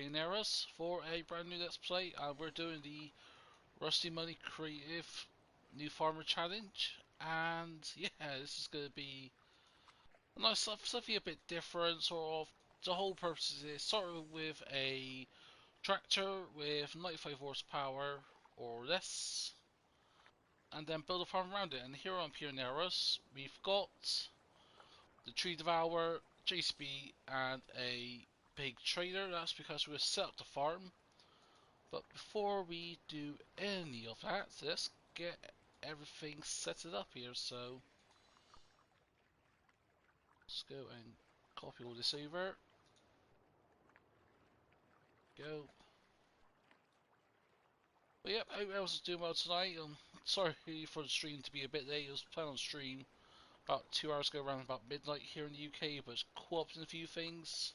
Pioneiros for a brand new Let's Play, and we're doing the Rusty Money Creative New Farmer Challenge. And yeah, this is going to be a nice something a bit different, sort of. The whole purpose is start with a tractor with 95 horsepower or less, and then build a farm around it. And here on Pioneiros, we've got the Tree Devourer, JCB, and a big trader. That's because we're set up the farm. But before we do any of that, let's get everything set it up here. So let's go and copy all this over. Go. But yep, I was doing well tonight. Sorry for the stream to be a bit late. I was planning on stream about 2 hours ago, around about midnight here in the UK, but it's co-opted in a few things.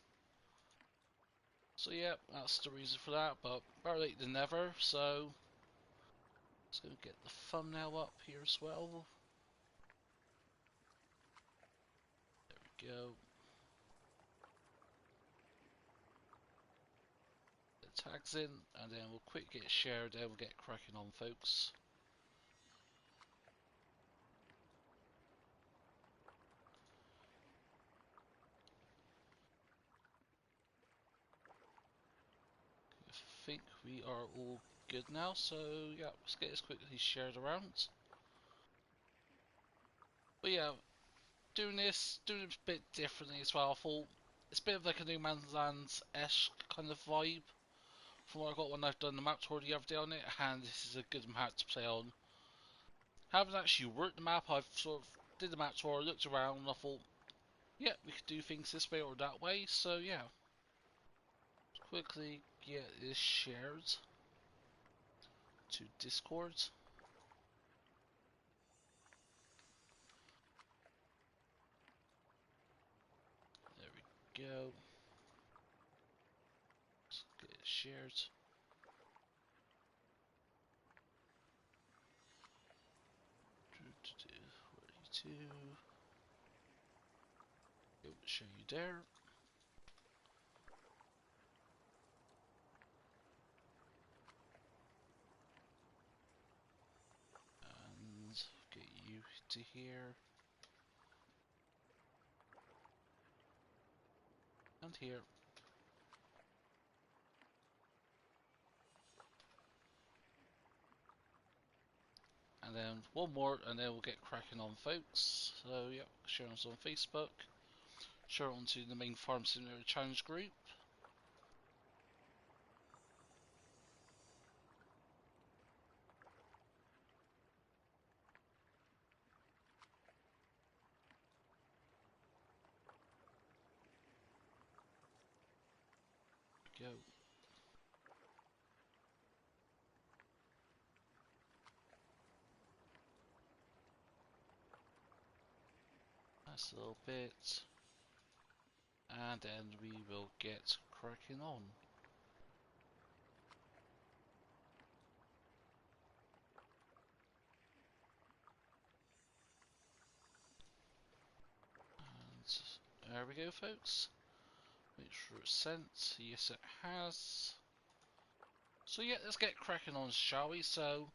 So yeah, that's the reason for that. But better late than never. So let's go get the thumbnail up here as well. There we go. The tags in, and then we'll quick get shared, then we'll get cracking on, folks. I think we are all good now, so yeah, let's get this quickly shared around. But yeah, doing it a bit differently as well. I thought it's a bit of like a No Man's Land-esque kind of vibe from what I got when I've done the map tour the other day on it, and this is a good map to play on. Haven't actually worked the map, I've sort of did the map tour, looked around, and I thought, yeah, we could do things this way or that way, so yeah. Quickly get this shared to Discord. There we go. Let's get it shared. 42. Go show you there. And get you to here. And here. And then one more, and then we'll get cracking on, folks. So, yeah, share us on Facebook. Share it onto the main Farm Simulator Challenge group. Go. Nice little bit. And then we will get cracking on. And there we go, folks. Make sure it's sent. Yes, it has. So yeah, let's get cracking on, shall we? So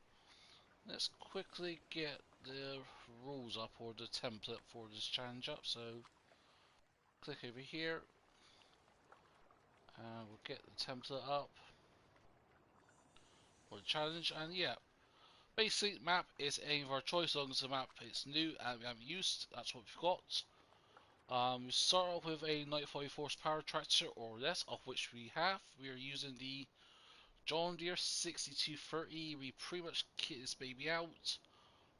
let's quickly get the rules up, or the template for this challenge up. So click over here, and we'll get the template up for the challenge. And yeah, basic map is any of our choice, as long as the map is new and we haven't used. That's what we've got. We start off with a 95 horsepower tractor or less, of which we have. We are using the John Deere 6230. We pretty much kit this baby out.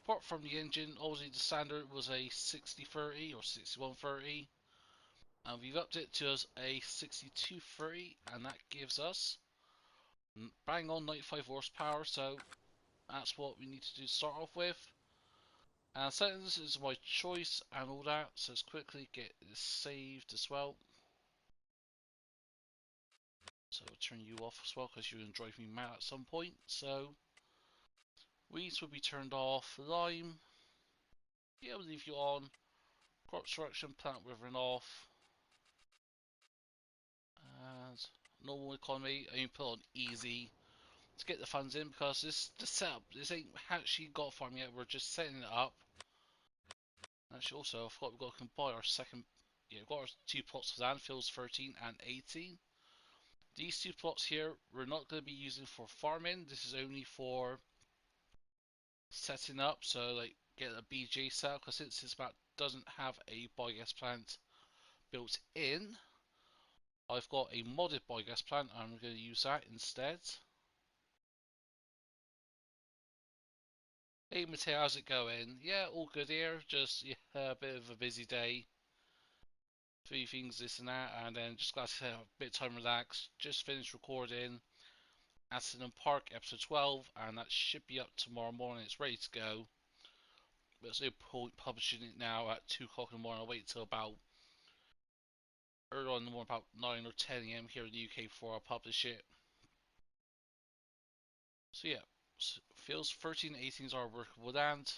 Apart from the engine, obviously the standard was a 6030 or 6130, and we've upped it to a 6230, and that gives us bang on 95 horsepower. So that's what we need to do to start off with. And settings is my choice and all that, so let's quickly get this saved as well. So I'll turn you off as well, because you're going to drive me mad at some point. So weeds will be turned off. Lime, yeah, we'll leave you on. Crop selection, plant withering off. And normal economy, and you put on easy to get the funds in because the setup, this ain't actually got a farm yet, we're just setting it up. Actually also, I forgot we can buy our second, yeah, we've got our 2 plots of land, fields 13 and 18. These 2 plots here, we're not going to be using for farming, this is only for setting up, so like get a BJ set up, because since this map doesn't have a biogas plant built in, I've got a modded biogas plant, I'm going to use that instead. Hey Mateo, how's it going? Yeah, all good here, just yeah, a bit of a busy day. 3 things, this and that, and then just glad to have a bit of time to relax. Just finished recording Aston Park episode 12, and that should be up tomorrow morning, it's ready to go. There's no point publishing it now at 2 o'clock in the morning, I'll wait till about early on in the morning, about 9 or 10 AM here in the UK before I publish it. So yeah, fields 13 and 18 are workable land.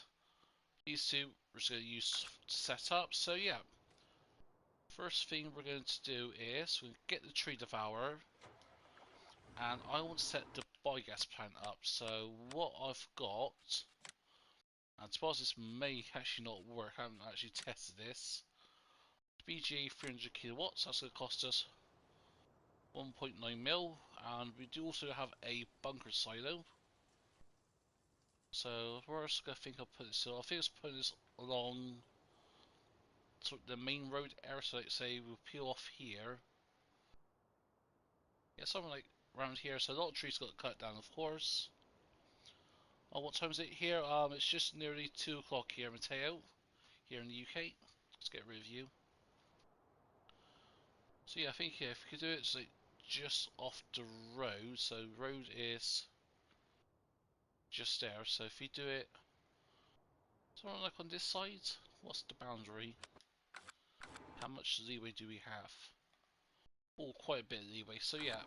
These 2 we're just going to use to set up. So yeah, first thing we're going to do is we'll get the tree devourer, and I want to set the biogas plant up. So what I've got, and suppose this may actually not work, I haven't actually tested this. BGA 300 kilowatts, that's going to cost us 1.9 mil, and we do also have a bunker silo. So where else I think I'll put this? So I think I'll put this along sort of the main road area. So like say we'll peel off here. Yeah, something like around here. So a lot of trees got cut down, of course. Oh, what time is it here? It's just nearly 2 o'clock here, Mateo, here in the UK. Let's get rid of you. So yeah, I think yeah, if we could do it, it's like just off the road. So road is just there. So if we do it, something like on this side, what's the boundary? How much leeway do we have? Oh, quite a bit of leeway. So yeah.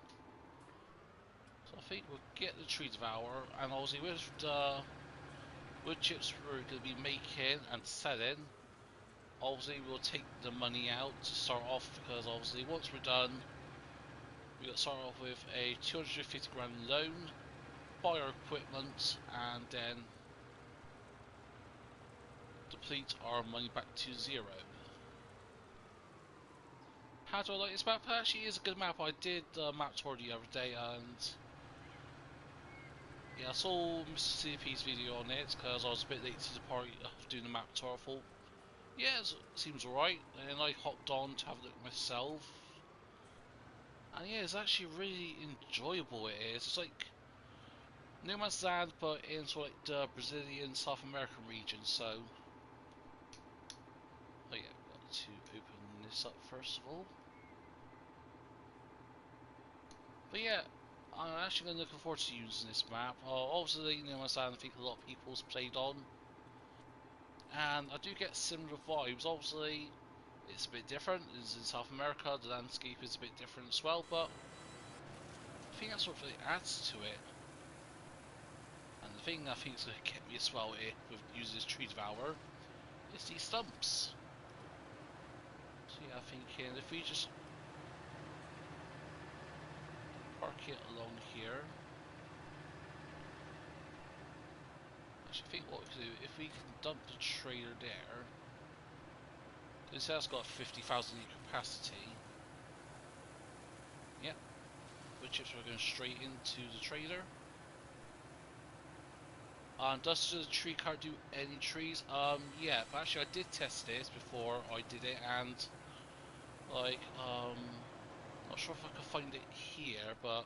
So I think we'll get the tree devourer, and obviously with the wood chips we're going to be making and selling, obviously we'll take the money out to start off, because obviously once we're done, we got to start off with a 250 grand loan, buy our equipment, and then deplete our money back to 0. How do I like this map? It actually is a good map. I did map tour the other day, and yeah, I saw Mr. CP's video on it because I was a bit late to the party of doing the map tour. I thought, yeah, it seems alright, and I hopped on to have a look myself. And yeah, it's actually really enjoyable, it is. It's like No Man's Land, but in sort of like the Brazilian, South American region, so... Oh yeah, I've got to open this up first of all. But yeah, I'm actually looking forward to using this map. Obviously, No Man's Land I think a lot of people's played on. And I do get similar vibes. Obviously, it's a bit different. It's in South America, the landscape is a bit different as well, but I think that sort of really adds to it. And the thing I think is going to get me as well with using this tree devourer is these stumps. So yeah, I'm thinking if we just park it along here. Actually, I think what we can do, if we can dump the trailer there, this has got 50,000 litre capacity. Yep, the chips are going straight into the trailer. Does the tree cart do any trees? Yeah, but actually I did test this before I did it, and like, not sure if I can find it here, but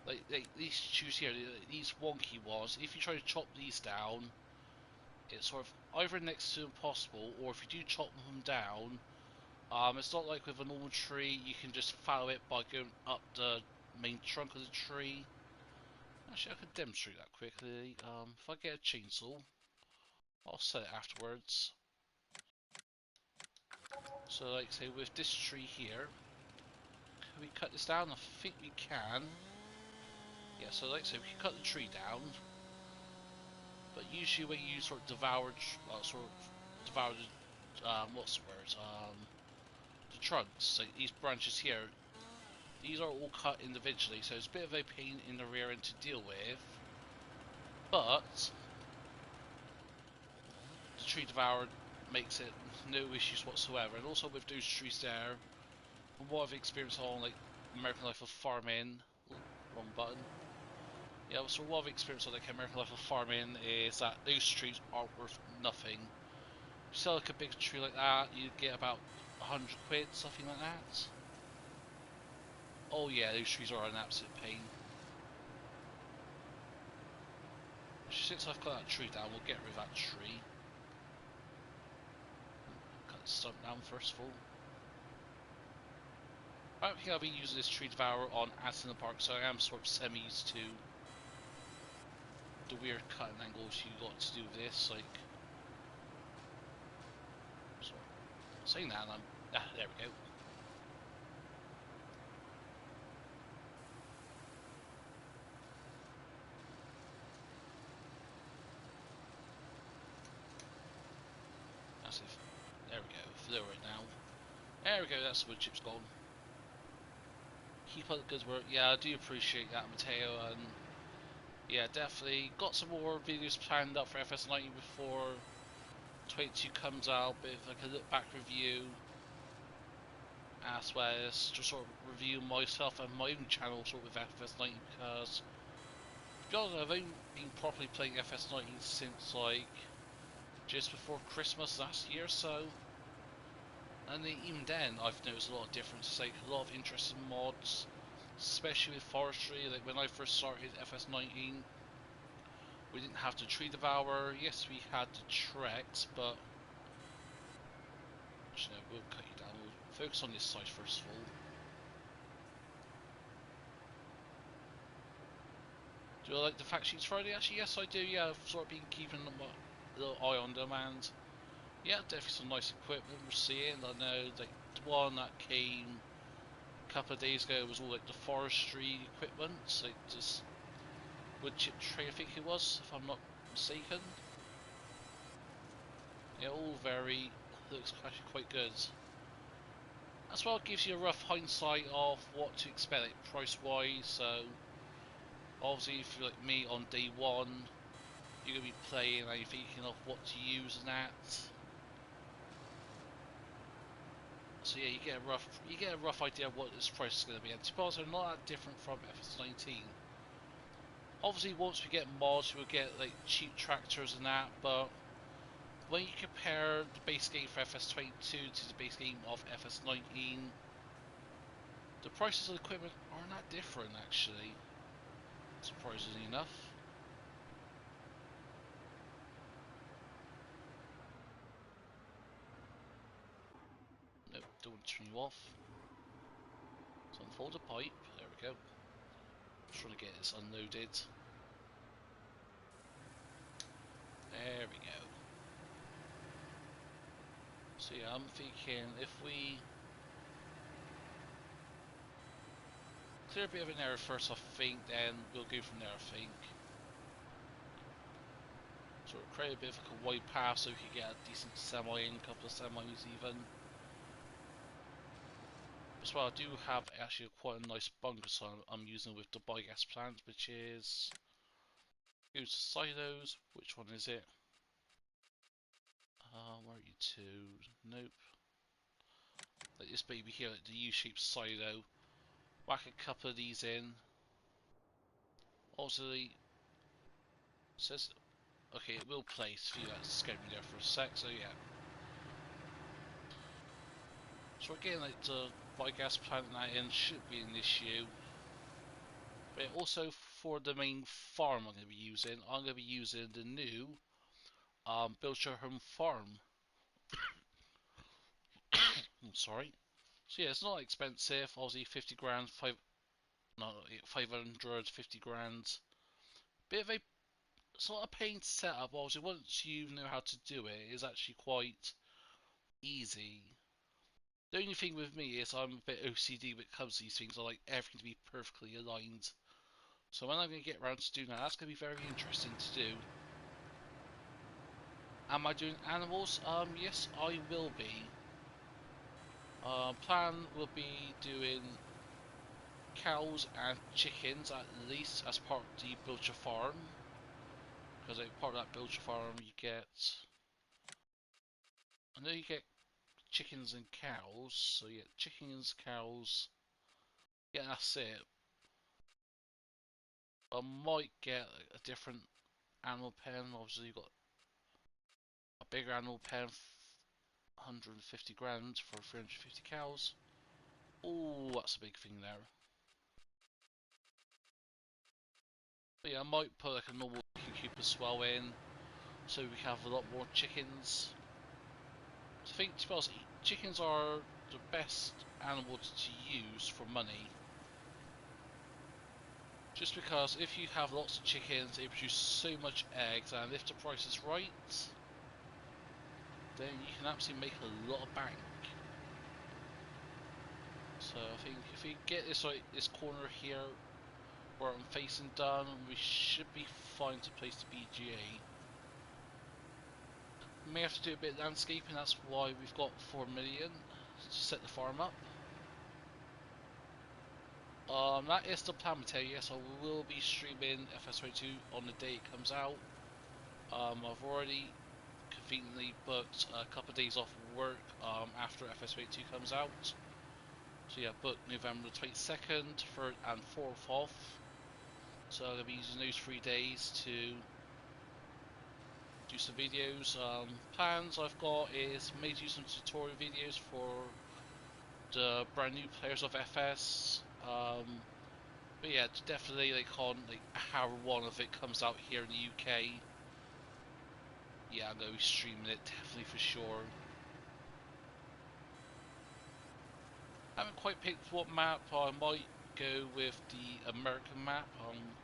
like these trees here, these wonky ones, if you try to chop these down, it's sort of either next to impossible, or if you do chop them down, it's not like with a normal tree, you can just follow it by going up the main trunk of the tree. Actually, I could demonstrate that quickly. If I get a chainsaw, I'll set it afterwards. So, like, say, with this tree here, can we cut this down? I think we can. Yeah, so, like, say, we can cut the tree down. But usually, when you sort of devour the, what's the word? The trunks, like these branches here, these are all cut individually, so it's a bit of a pain in the rear end to deal with. But the tree devourer makes it no issues whatsoever, and also with those trees there, from what I've experienced on like American Life of Farming, wrong button. Yeah, so what I've experienced on like American Life of Farming is that those trees are worth nothing. You sell like a big tree like that, you get about 100 quid, something like that. Oh yeah, those trees are an absolute pain. Since I've got that tree down, we'll get rid of that tree. Cut the stump down first of all. I don't think I'll be using this tree devourer on Aston Park, so I am sort of semi-used to the weird cutting angles you got to do with this. Like, so, saying that, and there we go. That's it. There we go. Throw it now. There we go. That's the wood chip's gone. Keep up the good work. Yeah, I do appreciate that, Mateo, and yeah, definitely got some more videos planned up for FS90 before 22 comes out. Bit of like a look back review, as well as just sort of review myself and my own channel sort of with FS90, because to be honest, I've only been properly playing FS90 since like just before Christmas last year, so. And even then, I've noticed a lot of differences, like a lot of interesting mods, especially with forestry. Like when I first started FS19, we didn't have the tree devourer. Yes, we had the treks, but actually, no, we'll cut you down. We'll focus on this side first of all. Do I like the fact sheets Friday? Actually, yes, I do. Yeah, I've sort of been keeping a little eye on them, and yeah, definitely some nice equipment we're seeing. I know like the one that came a couple of days ago was all like the forestry equipment, like just wood chip tray, I think it was, if I'm not mistaken. Yeah, all very looks actually quite good. As well, gives you a rough hindsight of what to expect like, price wise. So obviously, if you're like me on day one, you're gonna be playing and you're thinking of what to use and that. So yeah, you get a rough idea of what this price is going to be. And to be honest, they're not that different from FS19. Obviously, once we get mods, we'll get like cheap tractors and that. But when you compare the base game for FS22 to the base game of FS19, the prices of the equipment aren't that different actually. Surprisingly enough. Nope, don't want to turn you off. So unfold the pipe. There we go. Trying to get this unloaded. There we go. So yeah, I'm thinking if we clear a bit of an area first, I think, then we'll go from there, I think. Sort of create a bit of like a wide path so we can get a decent semi in, a couple of semis even. As well, I do have actually quite a nice bunker so I'm using with the biogas plant, which is... Use silos. Which one is it? Where are you two? Nope. Like this baby here, like the U-shaped silo. Whack a couple of these in. Also, it says, okay, it will place. Feel like scared me there for a sec. So yeah. So again, like the biogas plant that in should be an issue. But also for the main farm I'm going to be using, I'm going to be using the new Build Your Home Farm. I'm sorry. So yeah, it's not expensive. Obviously, 50 grand, 550 grand. Bit of a sort of pain to set up. Obviously, once you know how to do it, it's actually quite easy. The only thing with me is I'm a bit OCD when it comes to these things. I like everything to be perfectly aligned. So when I'm going to get around to doing that, that's going to be very interesting to do. Am I doing animals? Yes, I will be. Plan will be doing cows and chickens at least as part of the build your farm, because like, part of that build your farm you get, I know you get chickens and cows, so you get chickens, cows, yeah, that's it. I might get a different animal pen. Obviously you've got a bigger animal pen, 150 grand for 350 cows. Oh, that's a big thing there. But yeah, I might put like a normal chicken coop as well in, so we have a lot more chickens. I think, to be honest, chickens are the best animals to use for money. Just because if you have lots of chickens, they produce so much eggs, and if the price is right, then you can absolutely make a lot of bank. So I think if we get this right, this corner here where I'm facing done, we should be fine to place the BGA. We may have to do a bit of landscaping, that's why we've got 4 million to set the farm up. That is the plan, Mateo. Yes, I will be streaming FS22 on the day it comes out. I've already conveniently booked a couple of days off work after FS22 comes out. So yeah, booked November 22nd, 3rd and 4th off. So I'm going to be using those 3 days to do some videos. Plans I've got is maybe do some tutorial videos for the brand new players of FS. But yeah, definitely like on like hour 1 of it comes out here in the UK. Yeah, I'm going to be streaming it definitely for sure. I haven't quite picked what map. I might go with the American map.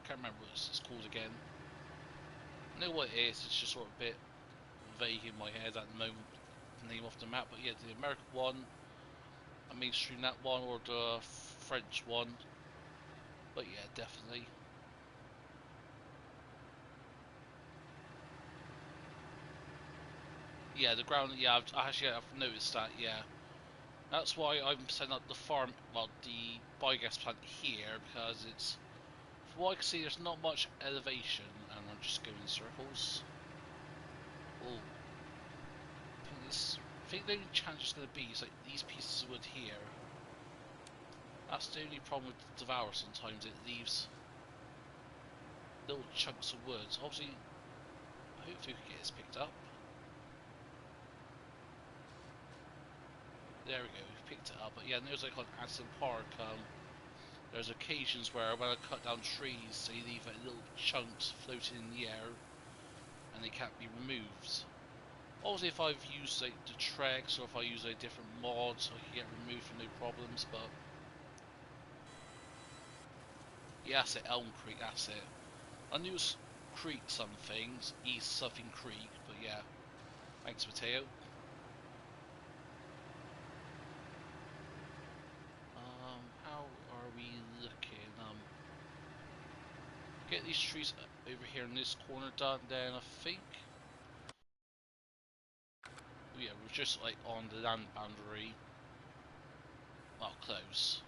Can't remember what it's called again. I know what it is. It's just sort of a bit vague in my head at the moment, the name of the map. But yeah, the American one, I may stream that one, or the French one. But yeah, definitely. Yeah, the ground. Yeah, I've noticed that. Yeah, that's why I'm setting up the farm. Well, the biogas plant here, because it's, from what I can see, there's not much elevation, and I'm just going in circles. Oh, I think the only challenge is going to be is like these pieces of wood here. That's the only problem with the Devour. Sometimes it leaves little chunks of wood. So obviously, hopefully we can get this picked up. There we go, we've picked it up. But yeah, there's like on Aston Park, there's occasions where when I cut down trees, they leave like little chunks floating in the air, and they can't be removed. Obviously, if I've used like the Trex, or if I use a different mod, I can get removed from no problems. But yeah, that's it, Elm Creek, that's it. I knew it was Creek something, East something Creek, but yeah. Thanks, Mateo. How are we looking? Get these trees over here in this corner done, then I think. Yeah, we're just like on the land boundary. Well, close.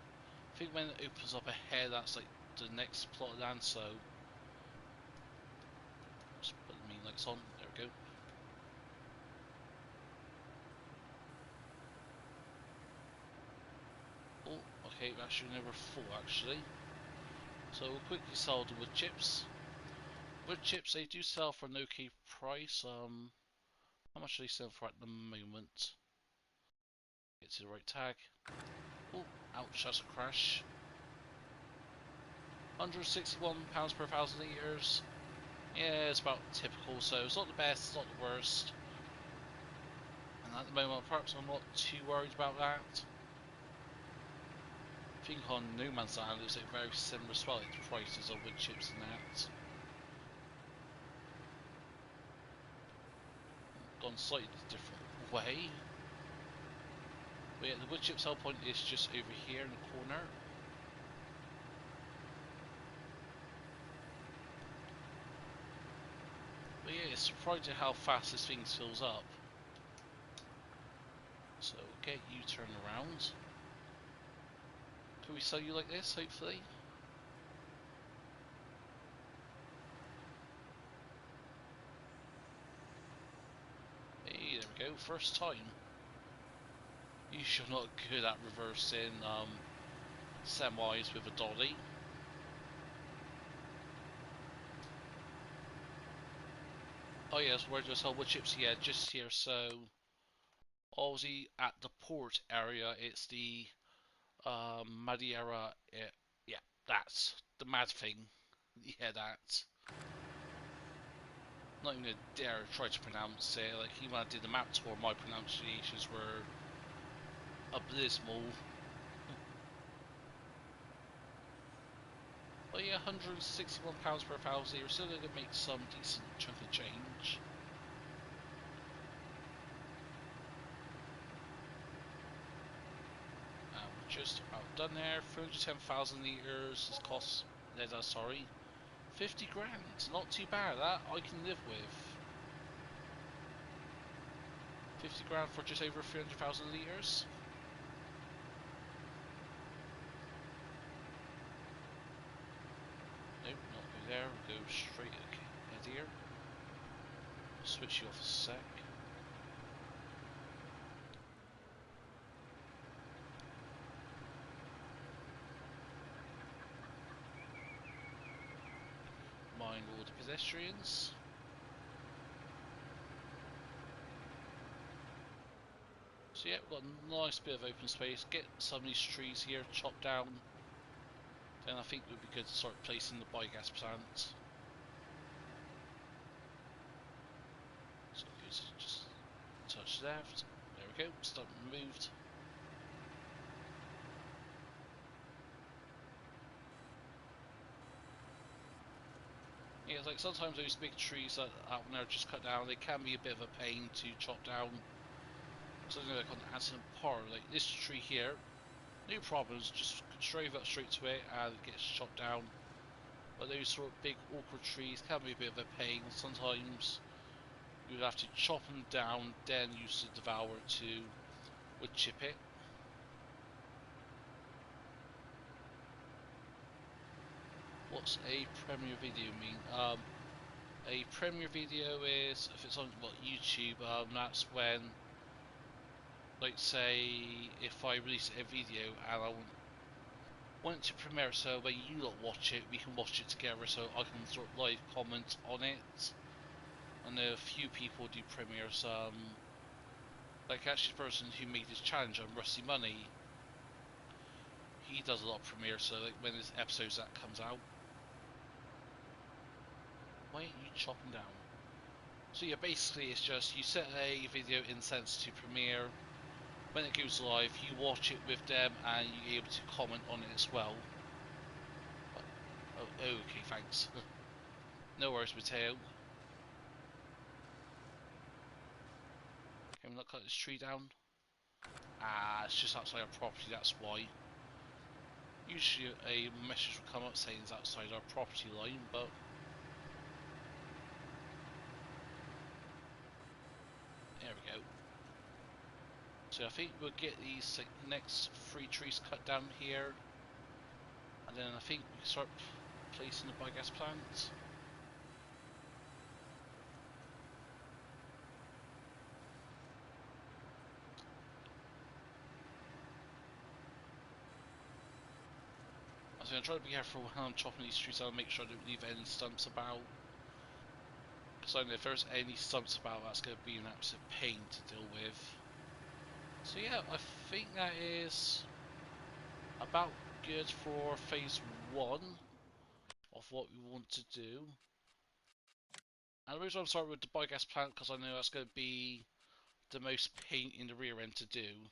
I think when it opens up ahead, that's like the next plot of land, so. Just put the main lights on, there we go. Oh, okay, we're actually never full actually. So we'll quickly sell the wood chips. Wood chips, they do sell for an okay price. How much do they sell for at the moment? Get to the right tag. Oh, ouch, that's a crash. £161 per 1,000 litres. Yeah, it's about typical, so it's not the best, it's not the worst. And at the moment, perhaps I'm not too worried about that. I think on No Man's Land it's like very similar as well, like the prices of wood chips and that. Gone slightly different way. But yeah, the wood chip sell point is just over here in the corner. But yeah, it's surprising how fast this thing fills up. So get you turn around. Can we sell you like this, hopefully? Hey, there we go, first time. Usually I'm not good at reversing semis with a dolly. Oh yes, where do I sell wood chips? Yeah, just here. So, obviously at the port area, it's the Madeira. Yeah, that's the mad thing. Yeah, that's. Not even gonna dare try to pronounce it. Like even when I did the map tour, my pronunciations were abysmal. But yeah, £161 per thousand. You're still gonna make some decent chunk of change. Just about done there. 310,000 litres. This costs. Sorry, 50 grand. Not too bad. That I can live with. 50 grand for just over 300,000 litres. Nope, not go there. We'll go straight ahead here. Switch you off a sec. Mind all the pedestrians. So yeah, we've got a nice bit of open space. Get some of these trees here chopped down. Then I think it would be good to start placing the biogas plant. So just touch left. There we go. Start moved. Yeah, it's like sometimes those big trees that out there just cut down, they can be a bit of a pain to chop down. So like on Anson Park, like this tree here, no problems, just drive up straight to it and it gets chopped down. But those sort of big awkward trees can be a bit of a pain. Sometimes you would have to chop them down, then use the devourer to wood chip it. What's a premiere video mean? A premiere video is if it's on YouTube. That's when, like, say, if I release a video and I want it to premiere, so when you lot watch it, we can watch it together, so I can sort of live comment on it. I know a few people do premieres. Like actually, the person who made this challenge on Rusty Money, he does a lot of premieres. So like when there's episodes that comes out, why ain't you chopping down? So yeah, basically it's just you set a video in Sense to premiere. When it goes live, you watch it with them and you're able to comment on it as well. Oh, okay, thanks. No worries, Mateo. Can we not cut this tree down? Ah, it's just outside our property, that's why. Usually a message will come up saying it's outside our property line, but there we go. So I think we'll get these next 3 trees cut down here, and then I think we can start placing the biogas plant. I was going to try to be careful when I'm chopping these trees. I'll make sure I don't leave any stumps about, because I know if there's any stumps about, that's going to be an absolute pain to deal with. So yeah, I think that is about good for phase 1 of what we want to do. And the reason I'm starting with the biogas plant, because I know that's going to be the most pain in the rear end to do,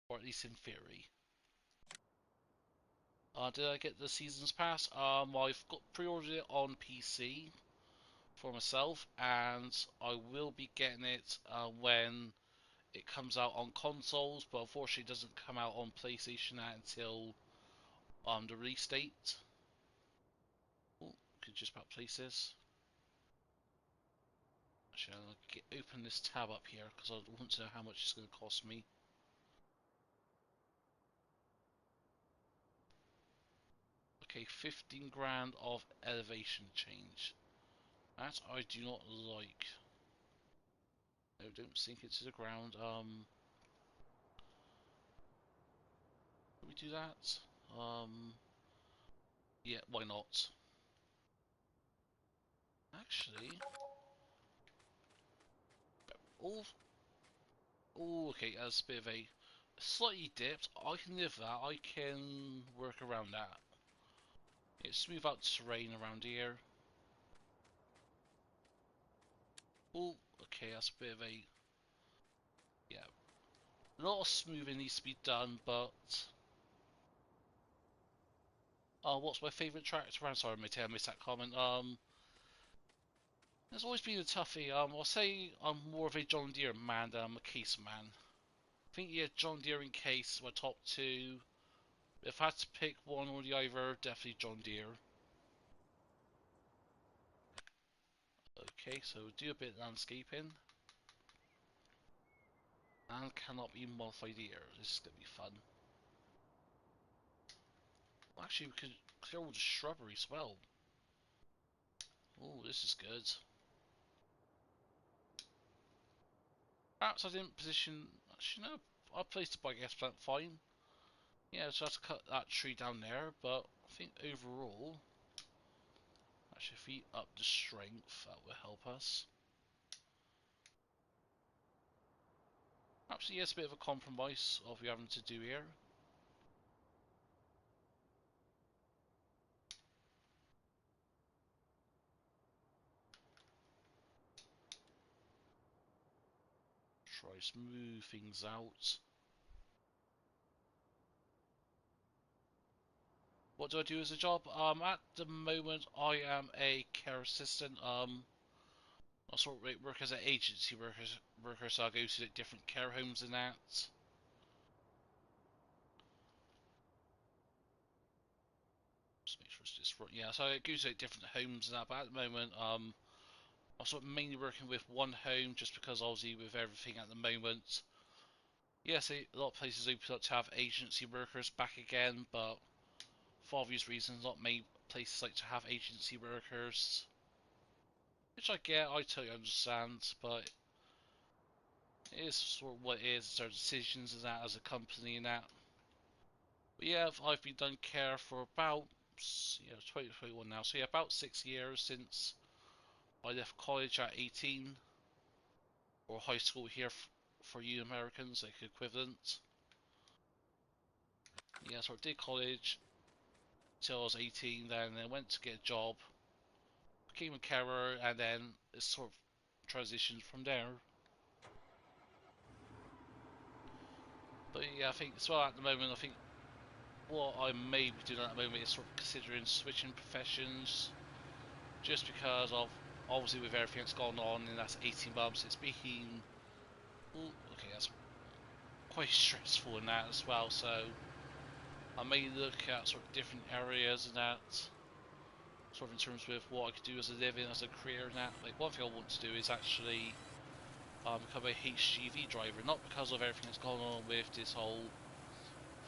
or at least in theory. Did I get the seasons pass? I've got pre-ordered it on PC for myself, and I will be getting it when it comes out on consoles, but unfortunately it doesn't come out on PlayStation until the release date. Oh, could just about place this. Actually, I'll open this tab up here because I want to know how much it's going to cost me. Okay, 15 grand of elevation change. That I do not like. No, don't sink it to the ground. Can we do that? Yeah, why not? Actually, oh, okay, that's a bit of a slightly dipped. I can live that. I can work around that. Yeah, smooth out terrain around here. Oh, okay, that's a bit of a yeah. A lot of smoothing needs to be done, but what's my favourite tractor? I'm sorry, I missed that comment. There's always been a toughie. I'll say I'm more of a John Deere man than I'm a Case man. I think yeah, John Deere and Case were top two. If I had to pick one or the other, definitely John Deere. Okay, so do a bit of landscaping. And cannot be modified here. This is gonna be fun. Well, actually, we could clear all the shrubbery as well. Oh, this is good. Perhaps I didn't position. Actually, no, I placed the bike plant fine. Yeah, so I have to cut that tree down there, but I think overall, actually, if we up the strength, that will help us. Perhaps yes, a bit of a compromise of what we're having to do here. Try smooth things out. What do I do as a job? At the moment, I am a care assistant. I sort of work as an agency worker, so I go to different care homes and that. Just make sure it's just right. Yeah, so I go to different homes and that. But at the moment, I'm sort of mainly working with one home, just because obviously with everything at the moment. Yes, a lot of places open up to have agency workers back again, but for obvious reasons, not many places like to have agency workers. Which I get, I totally understand, but it is sort of what it is. It's their decisions and that as a company and that. But yeah, I've been done care for about 2021 now. So yeah, about 6 years since I left college at 18, or high school here for you Americans, like equivalent. Yeah, so I did college till I was 18, then I went to get a job, became a carer, and then it sort of transitioned from there. But yeah, I think as well at the moment, I think what I may be doing at the moment is sort of considering switching professions, just because of obviously with everything that's gone on in that 18 months, it's been okay, that's quite stressful in that as well. So I may look at sort of different areas and that, sort of in terms of what I could do as a living, as a career and that. Like one thing I want to do is actually become a HGV driver, not because of everything that's gone on with this whole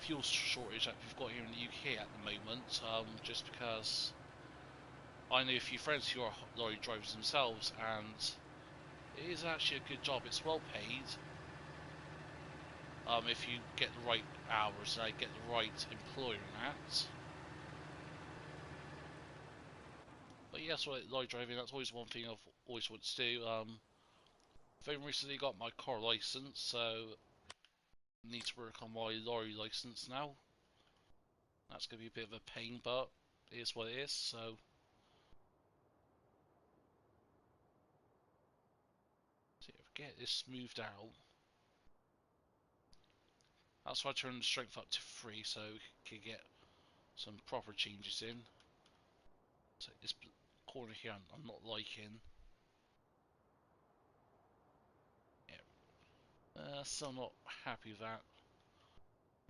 fuel shortage that we've got here in the UK at the moment, just because I know a few friends who are lorry drivers themselves, and it is actually a good job. It's well paid. If you get the right hours and I get the right employer in that. But yeah, so lorry driving, that's always one thing I've always wanted to do. I've only recently got my car license, so I need to work on my lorry license now. That's going to be a bit of a pain, but it is what it is, so. See if we get this smoothed out. That's why I turned the strength up to 3, so we can get some proper changes in. So this corner here I'm not liking. Yeah, still not happy with that.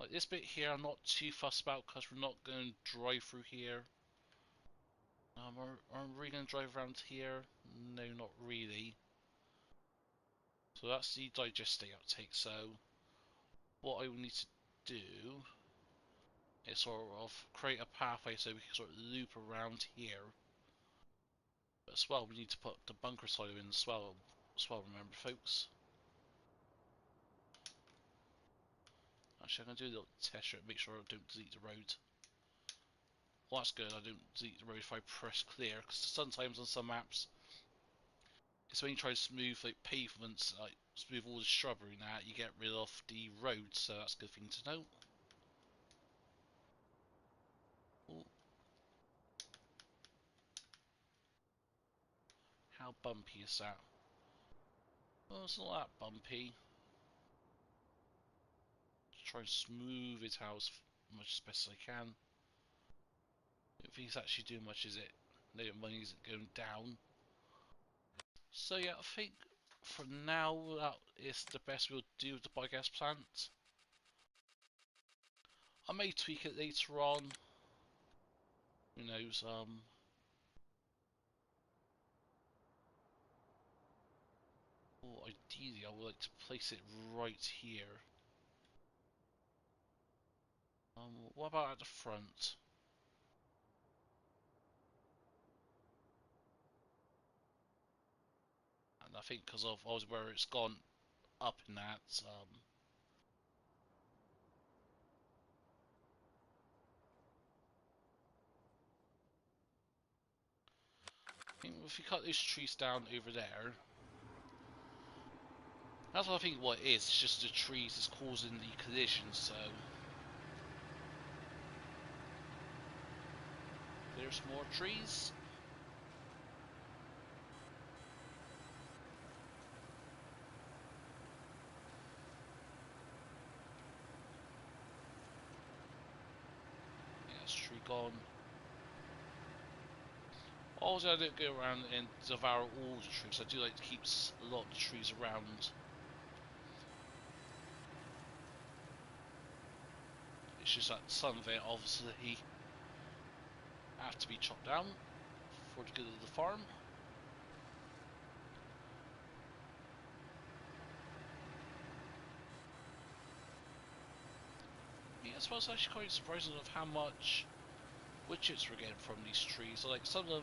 Like this bit here I'm not too fussed about because we're not going to drive through here. Are we going to drive around here? No, not really. So that's the digesting outtake. So what I will need to do It sort of create a pathway so we can sort of loop around here. But as well, we need to put the bunker silo in as well. Remember, folks. Actually, I'm gonna do a little test and make sure I don't delete the road. Well, that's good. I don't delete the road if I press clear, because sometimes on some maps, it's when you try to smooth like pavements, like smooth all the shrubbery and that, you get rid of the road. So that's a good thing to know. Ooh. How bumpy is that? Well, it's not that bumpy. Just try and smooth it out as much as best I can. I don't think it's actually doing much, is it? No, money isn't going down. So yeah, I think for now that is the best we'll do with the biogas plant. I may tweak it later on. Who knows? Or ideally, I would like to place it right here. What about at the front? And I think because of where it's gone up in that, I think if we cut those trees down over there, that's what I think what it is. It's just the trees is causing the collision. So there's more trees. Yeah, that's tree gone. Also, I don't go around and devour all the trees. I do like to keep a lot of the trees around. It's just that some of it obviously have to be chopped down for the good of the farm. Yeah, I suppose actually quite surprising of how much wood chips we're getting from these trees. Like some of them,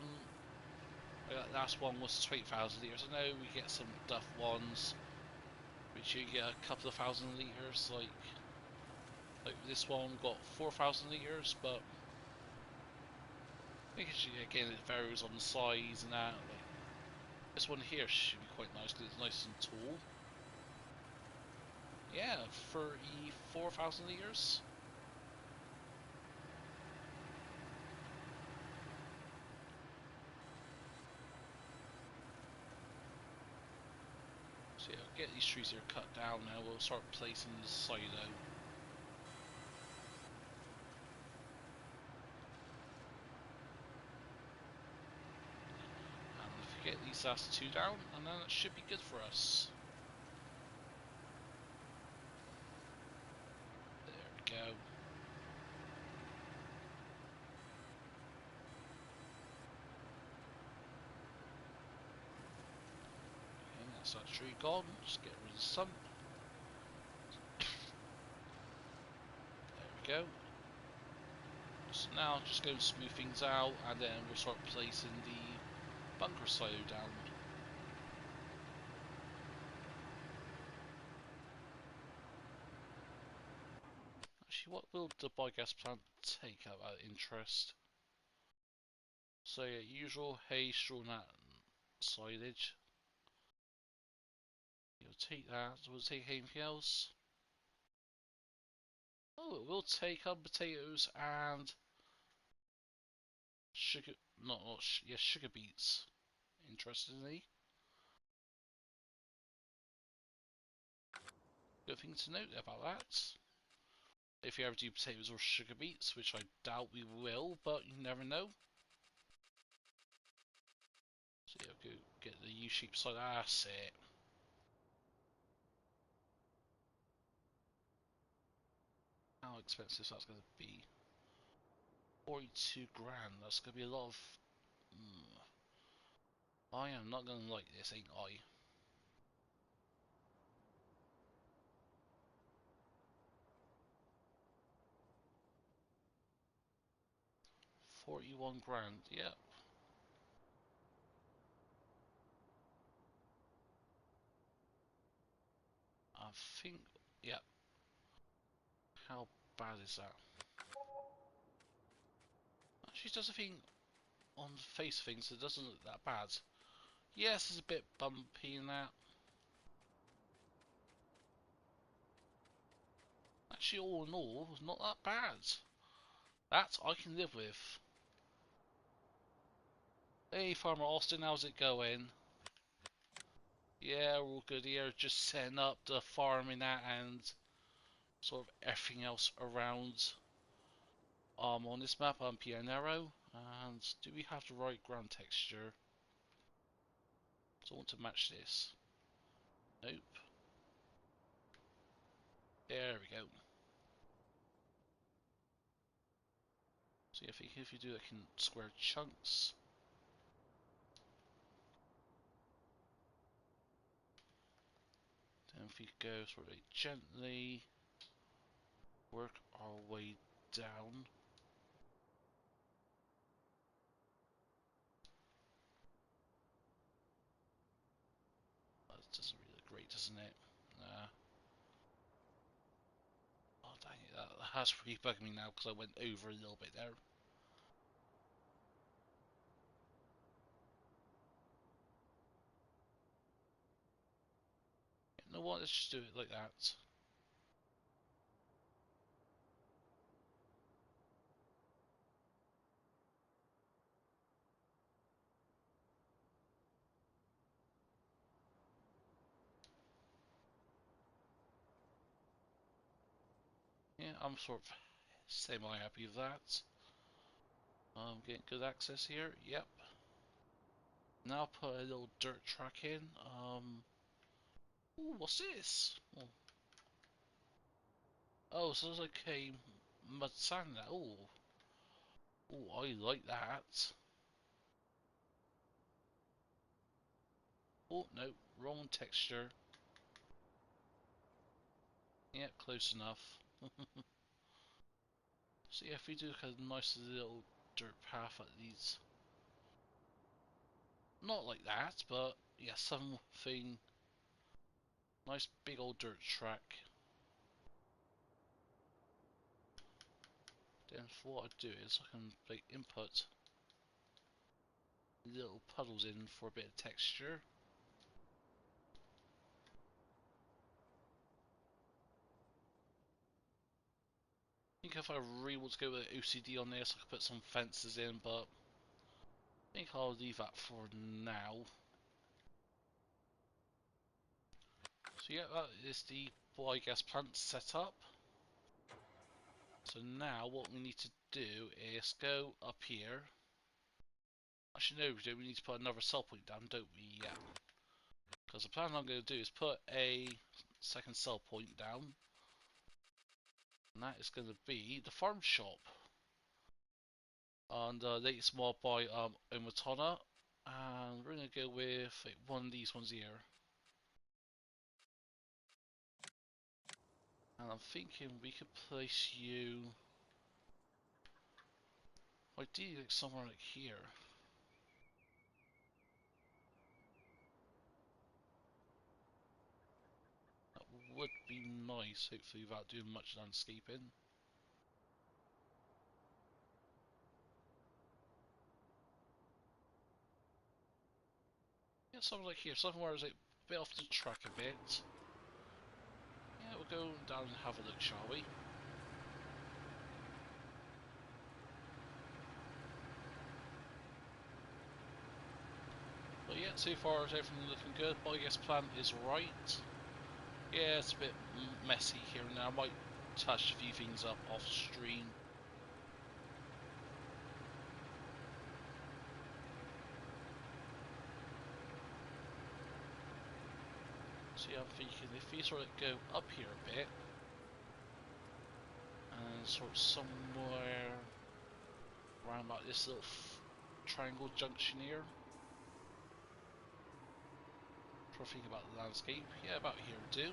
like that last one was 20,000 litres. I know we get some duff ones, which you get a couple of thousand litres. Like this one got 4,000 litres, but I think again it varies on the size and that. Like this one here should be quite nice because it's nice and tall. Yeah, 34,000 litres. So yeah, I'll get these trees here cut down now. We'll start placing the silo. And if we get these last two down, and then it should be good for us. There we go. Okay, that's that tree gone. Just get rid of some. There we go. So now just go and smooth things out, and then we'll start placing the bunker silo down. Actually, what will the biogas plant take out of interest? So yeah, usual hay, straw, nut, silage. You'll take that. Will it take anything else? Oh, it will take potatoes and sugar. Yeah, sugar beets. Interestingly, good thing to note about that. If you ever do potatoes or sugar beets, which I doubt we will, but you never know. So yeah, go get the U-shaped side. That's it. How expensive that's going to be? 42 grand. That's going to be a lot of. I am not going to like this, ain't I? 41 grand, yep. I think, yep. How bad is that? Actually, does a thing on the face of things, it doesn't look that bad. Yes, it's a bit bumpy in that. Actually, all in all, it's not that bad. That I can live with. Hey, Farmer Austin, how's it going? Yeah, we're all good here, just setting up the farming that and sort of everything else around. On this map, I'm Pionero, and do we have the right ground texture? So I want to match this. Nope. There we go. So I think if you do it in square chunks, then if we go sort of gently work our way down. That doesn't really look great, doesn't it? Nah. Oh dang it, that has really bugged me now because I went over a little bit there. You know what, let's just do it like that. Yeah, I'm sort of semi-happy with that. I'm getting good access here, yep. Now put a little dirt track in. Ooh, what's this? Oh, so it's like a mud sand now. Ooh, I like that. Oh, no, wrong texture. Yeah, close enough. So yeah, if we do like a nice little dirt path at these. Not like that, but yeah, something. Nice big old dirt track. Then what I do is I can like input little puddles in for a bit of texture. I think if I really want to go with OCD on this, I could put some fences in, but I think I'll leave that for now. So yeah, that is the biogas plant set up. So now what we need to do is go up here. Actually no, we don't. We need to put another cell point down, don't we? Yeah. Because the plan I'm going to do is put a second cell point down. And that is going to be the farm shop. And the latest mod by Omatona. And we're going to go with like, one of these ones here. And I'm thinking we could place you ideally like somewhere like here. That would be nice, hopefully without doing much landscaping. Yeah, something like here, somewhere is like a bit off the track a bit. Yeah, we'll go down and have a look, shall we? But yeah, so far everything looking good. Biogas plant is right. Yeah, it's a bit messy here and there. I might touch a few things up off stream. So yeah, I'm thinking if we sort of go up here a bit, and sort of somewhere around about this little triangle junction here. Try to think about the landscape. Yeah, about here would do.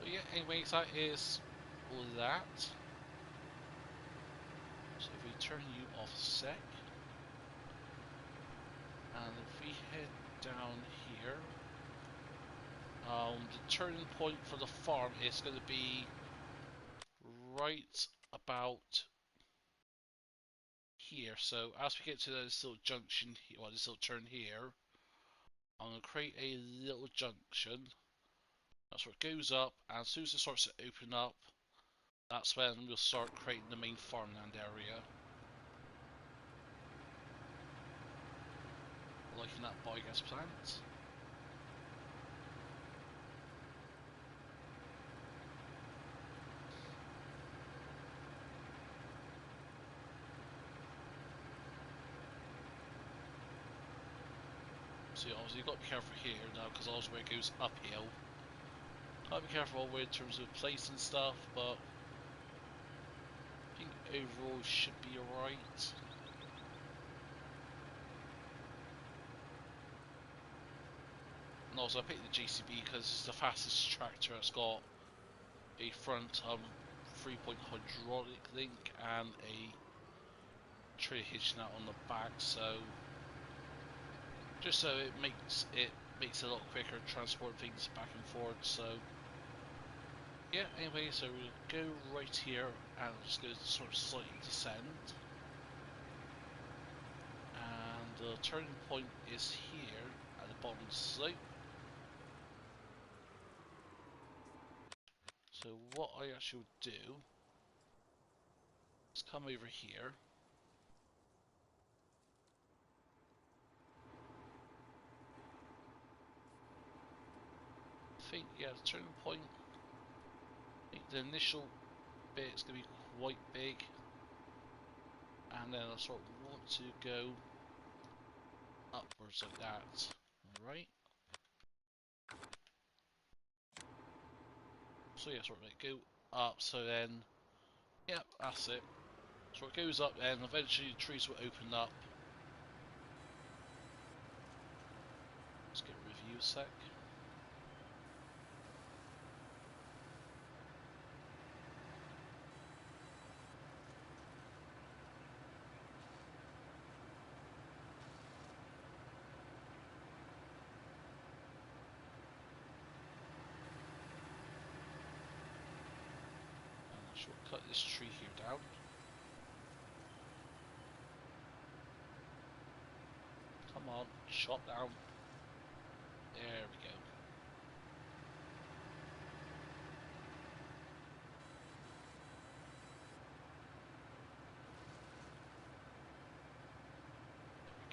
But yeah, anyways, that is all of that. So if we turn you off a sec, and if we head down here, the turning point for the farm is going to be right about here. So as we get to this little junction, well, this little turn here, I'm going to create a little junction. That's where it goes up, and as soon as it starts to open up, that's when we'll start creating the main farmland area. Liking that biogas plant. So obviously you've got to be careful here now, because also where it goes uphill. Gotta be careful all the way in terms of placing stuff, but I think overall should be alright. And also I picked the JCB because it's the fastest tractor. It's got a front 3-point hydraulic link and a trailer hitch nut on the back, so just so it makes it a lot quicker transport things back and forth. So yeah, anyway, so we'll go right here and I'm just going to sort of slightly descend, and the turning point is here at the bottom of the slope. So what I actually would do is come over here, I think, yeah, the turning point, I think the initial bit is going to be quite big, and then I sort of want to go upwards like that. Alright, so yeah, sort of like go up, so then, yeah, that's it. So it goes up, and eventually the trees will open up. Let's get a review a sec. And I shall cut this tree here down. Come on, chop down. There we go.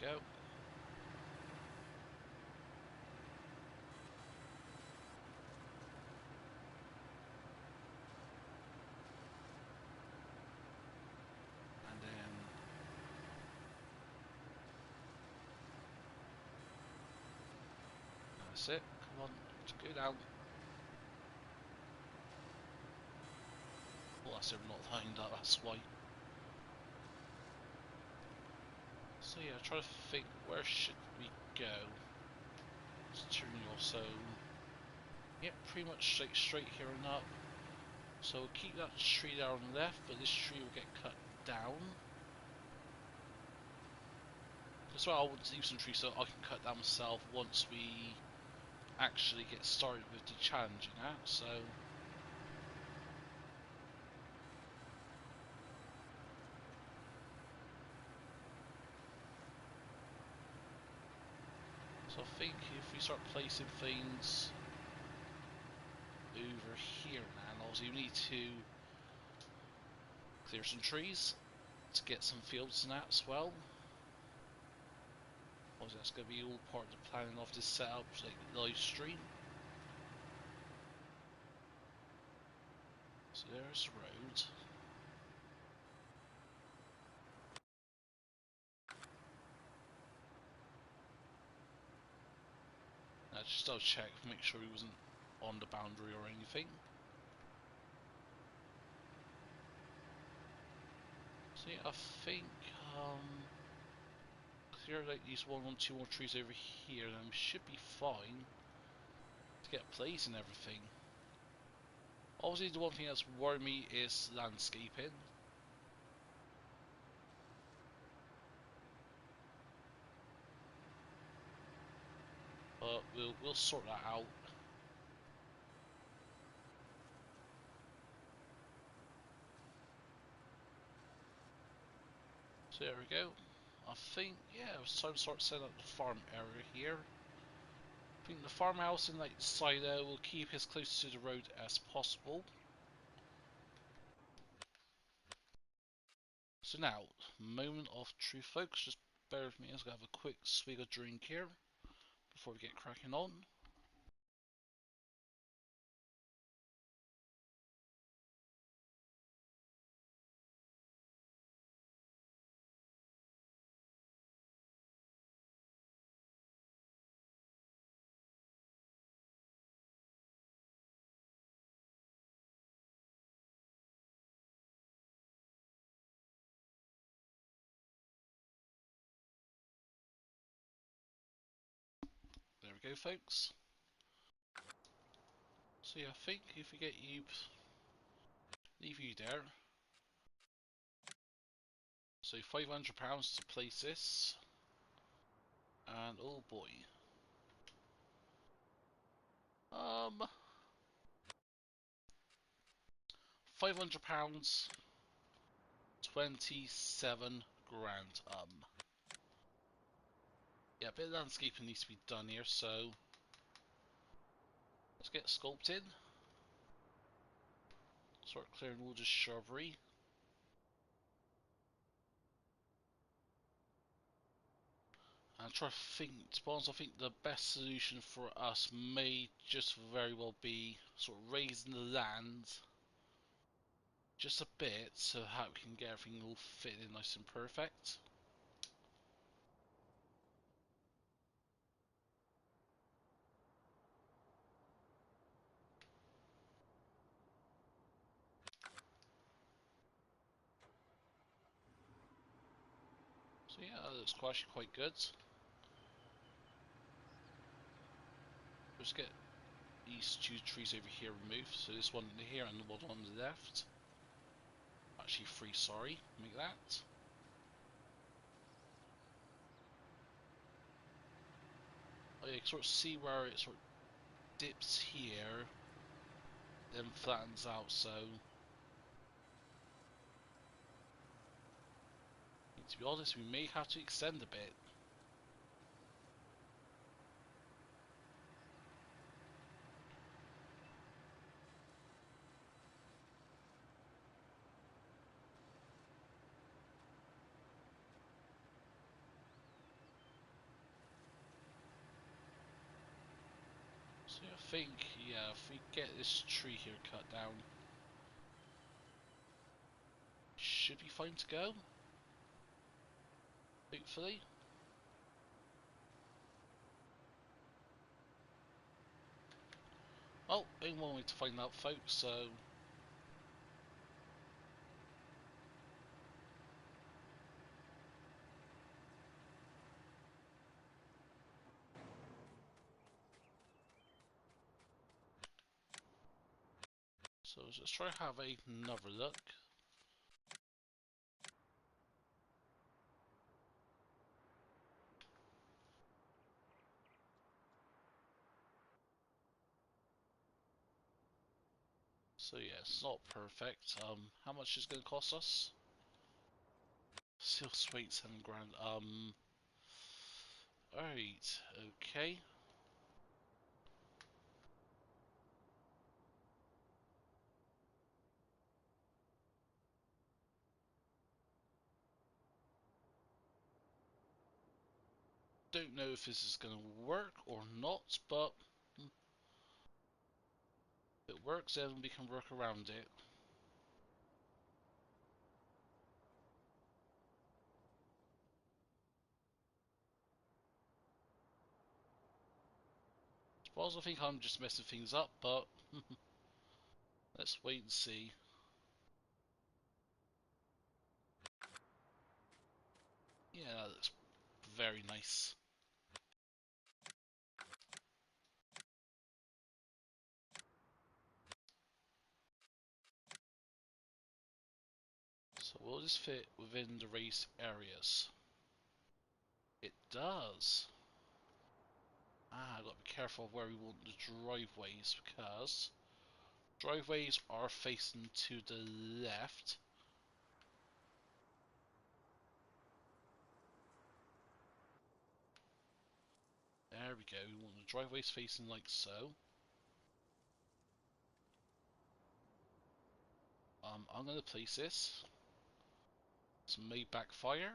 There we go. And then that's it. Come on, let's go down. Oh, that's not lined up, that's why. So yeah, try to think, where should we go? Let's turn you off, so yeah, pretty much straight here and up. So we'll keep that tree there on the left, but this tree will get cut down. As well, I want to leave some trees so I can cut down myself once we actually get started with the challenge and that, so I think if we start placing things over here now, also you need to clear some trees to get some fields and that as well. Obviously that's going to be all part of the planning of this setup, like live stream. So there's the road. Now just double check, make sure he wasn't on the boundary or anything. So yeah, I think clear like these one or two more trees over here, then we should be fine to get a place and everything. Obviously, the one thing that's worried me is landscaping. But we'll sort that out. So there we go. I think, yeah, it's time to start setting up the farm area here. I think the farmhouse in like the silo will keep as close to the road as possible. So now, moment of truth, folks. Just bear with me. I'm gonna have a quick swig of drink here before we get cracking on. There we go, folks. So yeah, I think if we get you, leave you there. So £500 to place this, and oh boy, £500, 27 grand. Yeah, a bit of landscaping needs to be done here, so let's get sculpted. Start clearing all the shrubbery. And try to think, to be honest, I think the best solution for us may just very well be sort of raising the land just a bit so how we can get everything all fit in nice and perfect. So yeah, that looks actually quite good. Let's get these two trees over here removed. So this one here and the one on the left. Actually three, sorry. Make that. Oh yeah, you can sort of see where it sort of dips here, then flattens out, so to be honest, we may have to extend a bit. So I think, yeah, if we get this tree here cut down, should be fine to go. Hopefully. Well, only one way to find out, folks, so let's try to have another look. So yeah, it's not perfect. How much is it going to cost us? Still sweet, 7 grand. Alright, okay. Don't know if this is going to work or not, but if it works, then we can work around it. Suppose I think I'm just messing things up, but let's wait and see. Yeah, that looks very nice. will this fit within the race areas? It does. I've got to be careful of where we want the driveways, because driveways are facing to the left. There we go, we want the driveways facing like so. I'm going to place this. This may backfire.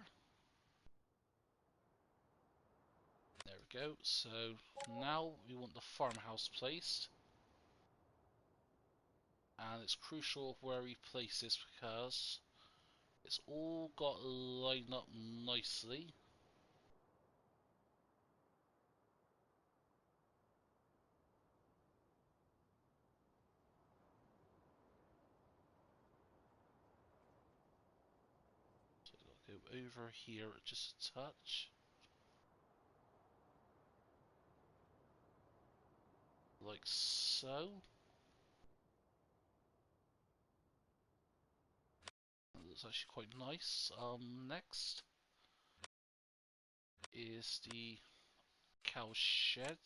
There we go. So now we want the farmhouse placed. And it's crucial where we place this because it's all got lined up nicely. So I'll go over here just a touch. Like so. That looks actually quite nice. Next is the cow shed.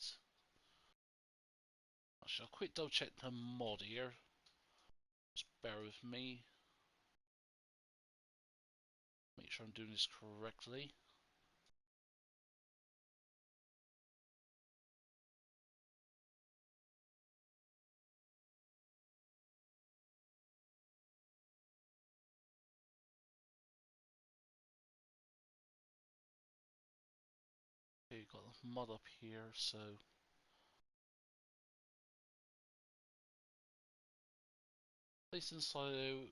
Actually, I'll quick double check the mod here. Just bear with me. Make sure I'm doing this correctly. Okay, got the mod up here, so placing silo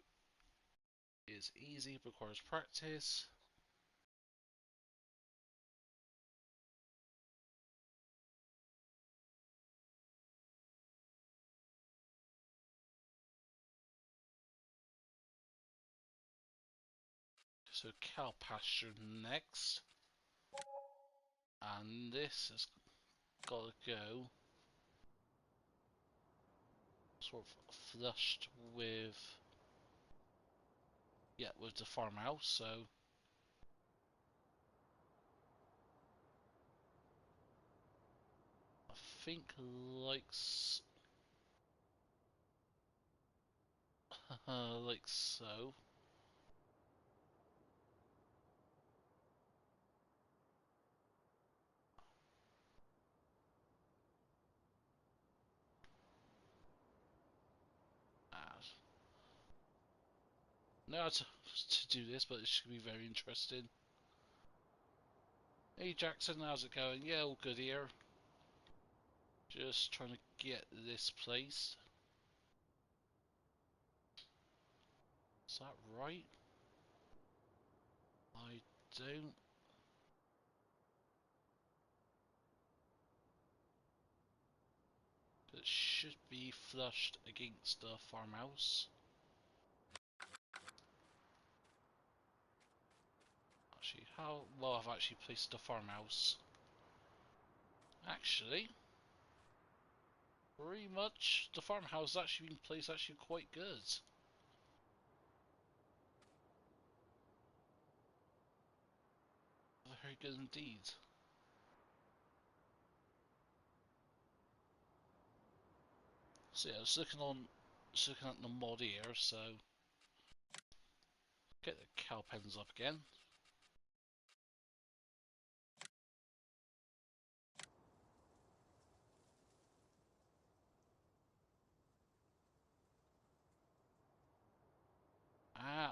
is easy, requires practice. So cow pasture next, and this has got to go sort of flushed with, yeah, with the farmhouse. So I think like so. Now to do this, but it should be very interesting. Hey Jackson, how's it going? Yeah, all good here. Just trying to get this placed. Is that right? I don't. It should be flushed against the farmhouse. Actually, how well I've actually placed the farmhouse. Actually, pretty much the farmhouse has actually been placed actually quite good. Very good indeed. So yeah, just looking at the mod here, so get the cow pens up again.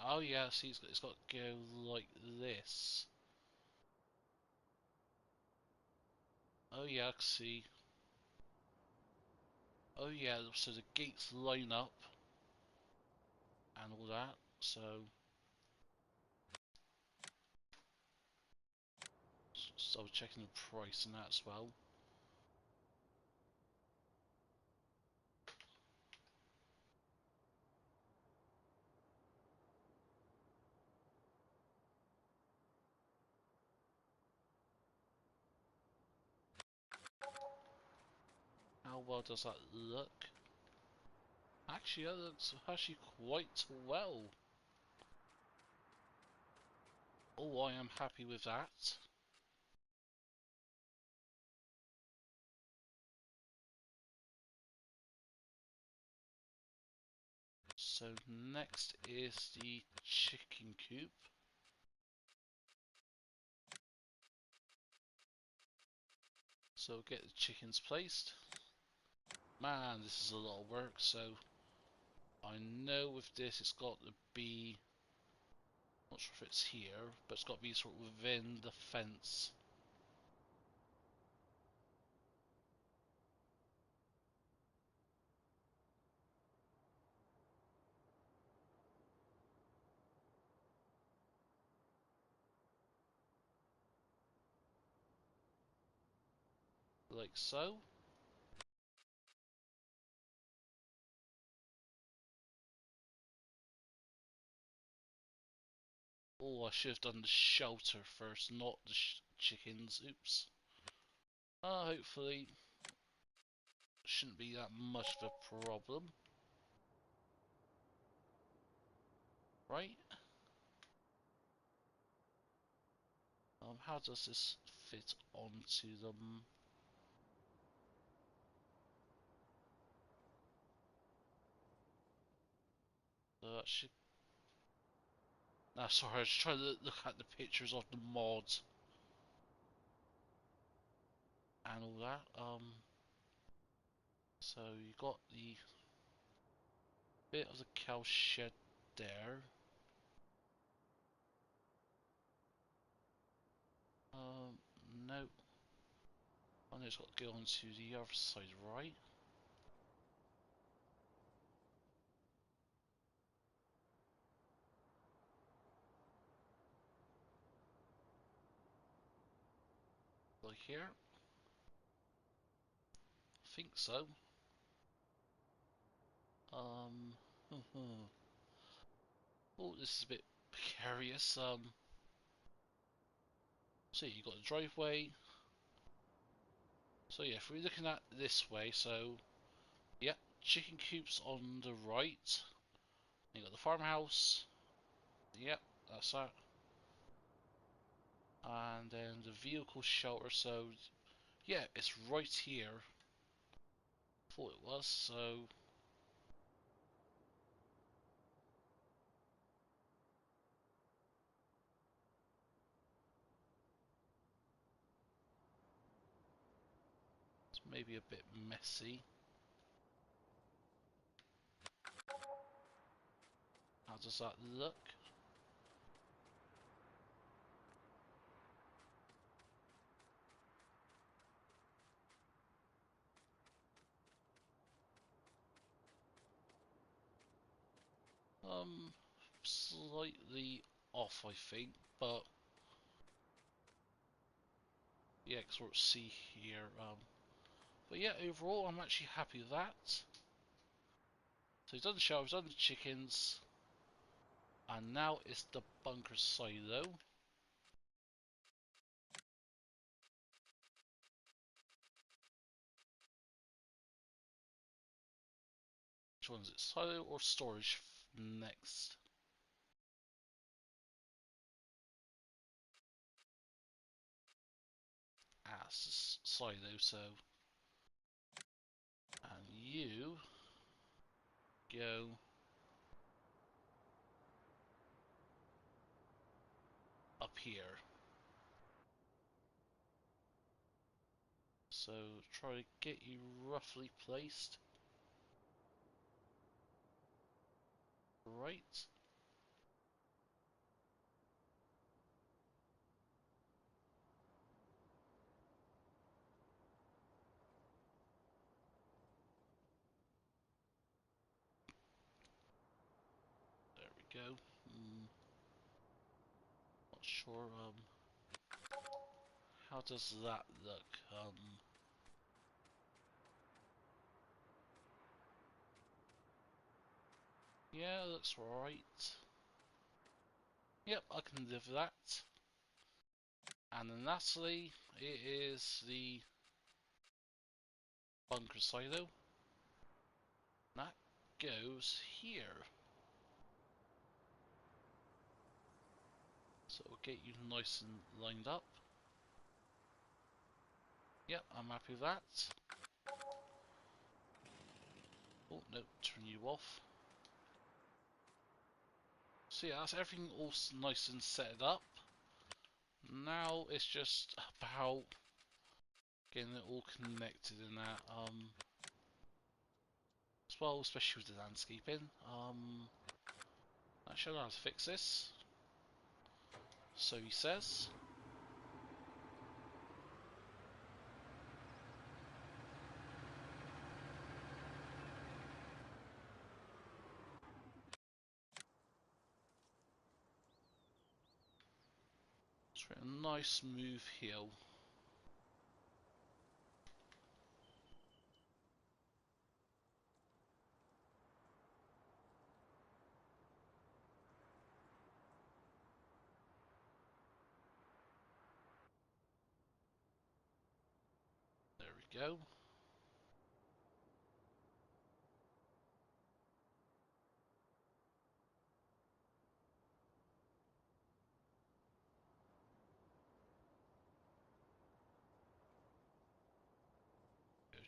Oh yeah, see it's got to go like this. Oh yeah, I can see. Oh yeah, so the gates line up and all that, so just double checking the price and that as well. How well does that look? Actually, that looks actually quite well. Oh, I am happy with that. So next is the chicken coop. So get the chickens placed. Man, this is a lot of work, so I know with this it's got to be, not sure if it's here, but it's got to be sort of within the fence. Like so. Oh, I should have done the shelter first, not the chickens. Oops. Hopefully, shouldn't be that much of a problem. Right? How does this fit onto them? That should. Sorry, I was trying to look at the pictures of the mods and all that. So you got the bit of the cow shed there. No. I know it's got to go on to the other side, right? Like here. I think so. Oh, this is a bit precarious. So you got the driveway. So yeah, if we're looking at this way, so yeah, chicken coops on the right. You got the farmhouse. Yep, that's that. And then the vehicle shelter. So yeah, it's right here. Thought it was. So it's maybe a bit messy. How does that look? Slightly off, I think, but yeah, sort of see here. But yeah, overall, I'm actually happy with that. So he's done the shelves, done the chickens, and now it's the bunker silo. Which one is it, silo or storage next? It's silo, so. And you go up here. So try to get you roughly placed. Right. There we go. Not sure. How does that look? Yeah, looks right. Yep, I can live with that. And then lastly, it is the bunker silo. That goes here. So we'll get you nice and lined up. Yep, I'm happy with that. Oh, no, turn you off. So yeah, that's everything all nice and set up. Now it's just about getting it all connected in that. As well, especially with the landscaping. Actually, I know how to fix this. So he says. Let's create a nice smooth hill. There we go.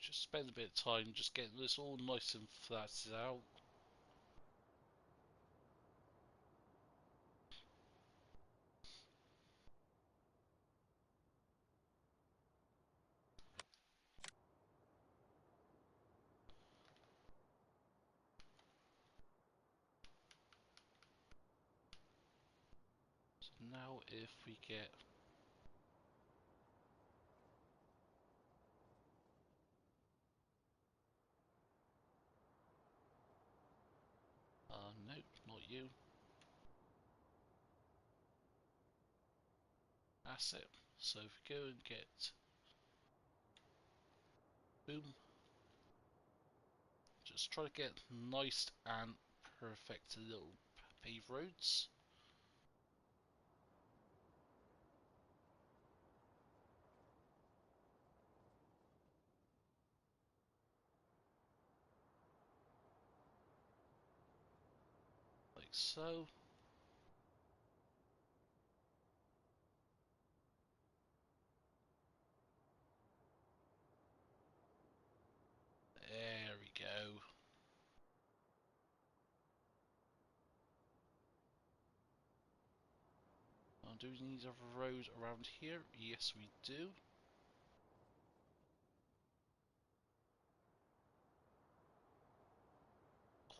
Just spend a bit of time just getting this all nice and flatted out. So now if we get no, not you. That's it. So if we go and get boom, just try to get nice and perfect little paved roads. Like so. There we go. Do we need a road around here? Yes, we do.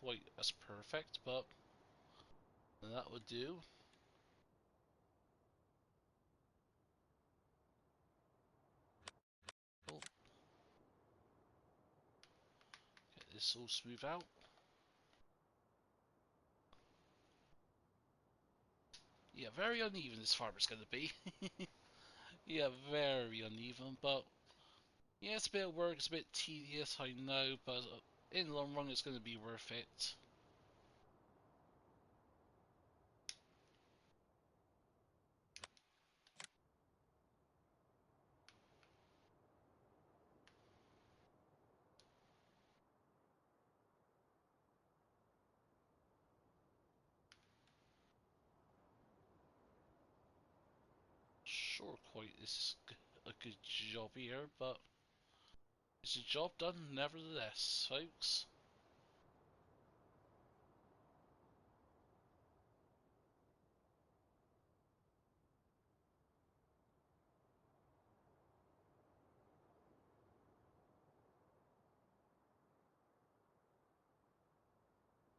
Quite as perfect, but that would do. Oh, get this all smooth out. Yeah, very uneven this farm is going to be. Yeah, very uneven, but yeah, it's a bit of work, it's a bit tedious, I know, but in the long run it's going to be worth it. Sure, quite this is a good job here, but it's a job done nevertheless, folks.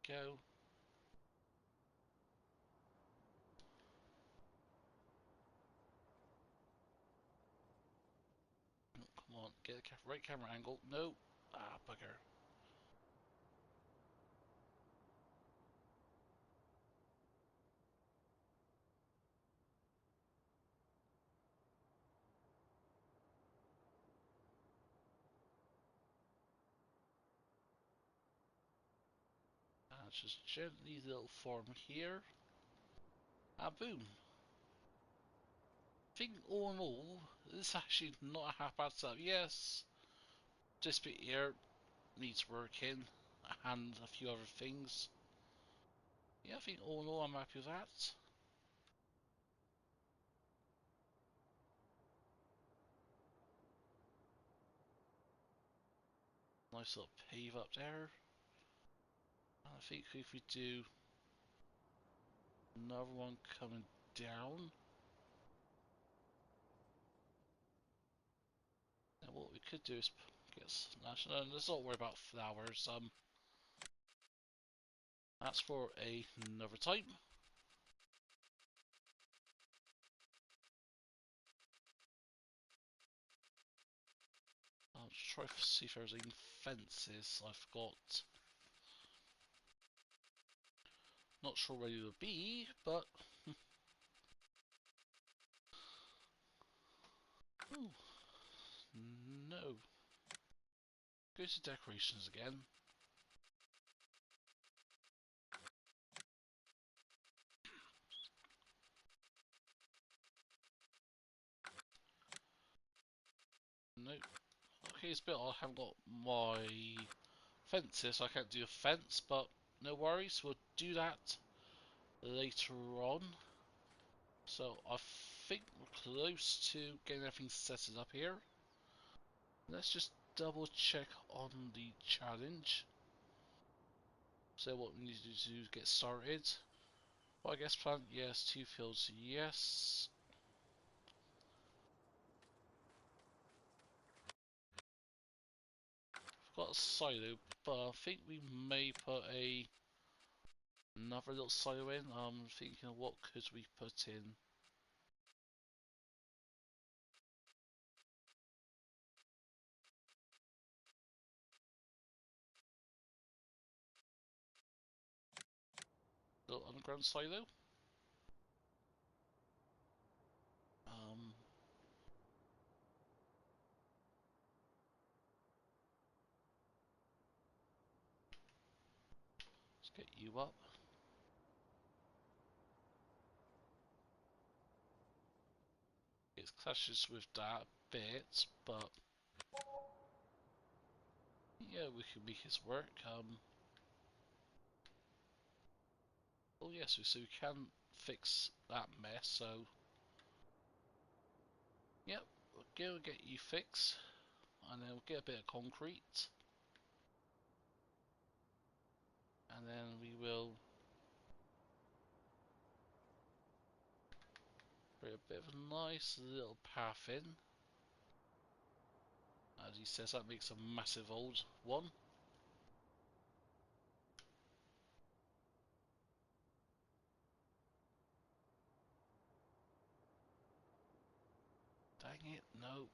Go. Oh, come on, get the right camera angle. No. Ah, bugger. Just gently little form here. Ah, boom. I think all in all, this is actually not a half bad setup. Yes, this bit here needs working, and a few other things. Yeah, I think all in all I'm happy with that. Nice little pave up there. And I think if we do another one coming down, then what we could do is get national. And let's not worry about flowers. That's for another time. I'll just try to see if there's any fences I've got. Not sure where you would be, but ooh, no. Go to decorations again. Nope. Okay, it's a bit odd. I haven't got my fences, so I can't do a fence, but no worries. We'll do that later on. So I think we're close to getting everything set up here. Let's just double check on the challenge. So what we need to do to get started. Well, I guess plant yes, 2 fields yes. I've got a silo, but I think we may put another little silo in. I'm thinking what could we put in. Little underground silo. Um, let's get you up. It clashes with that bit, but yeah, we can make this work. Oh yes, so we can fix that mess. So yep, we'll go and get you fixed, and then we'll get a bit of concrete, and then we will put a bit of a nice little path in. As he says, that makes a massive old one. Dang it, no.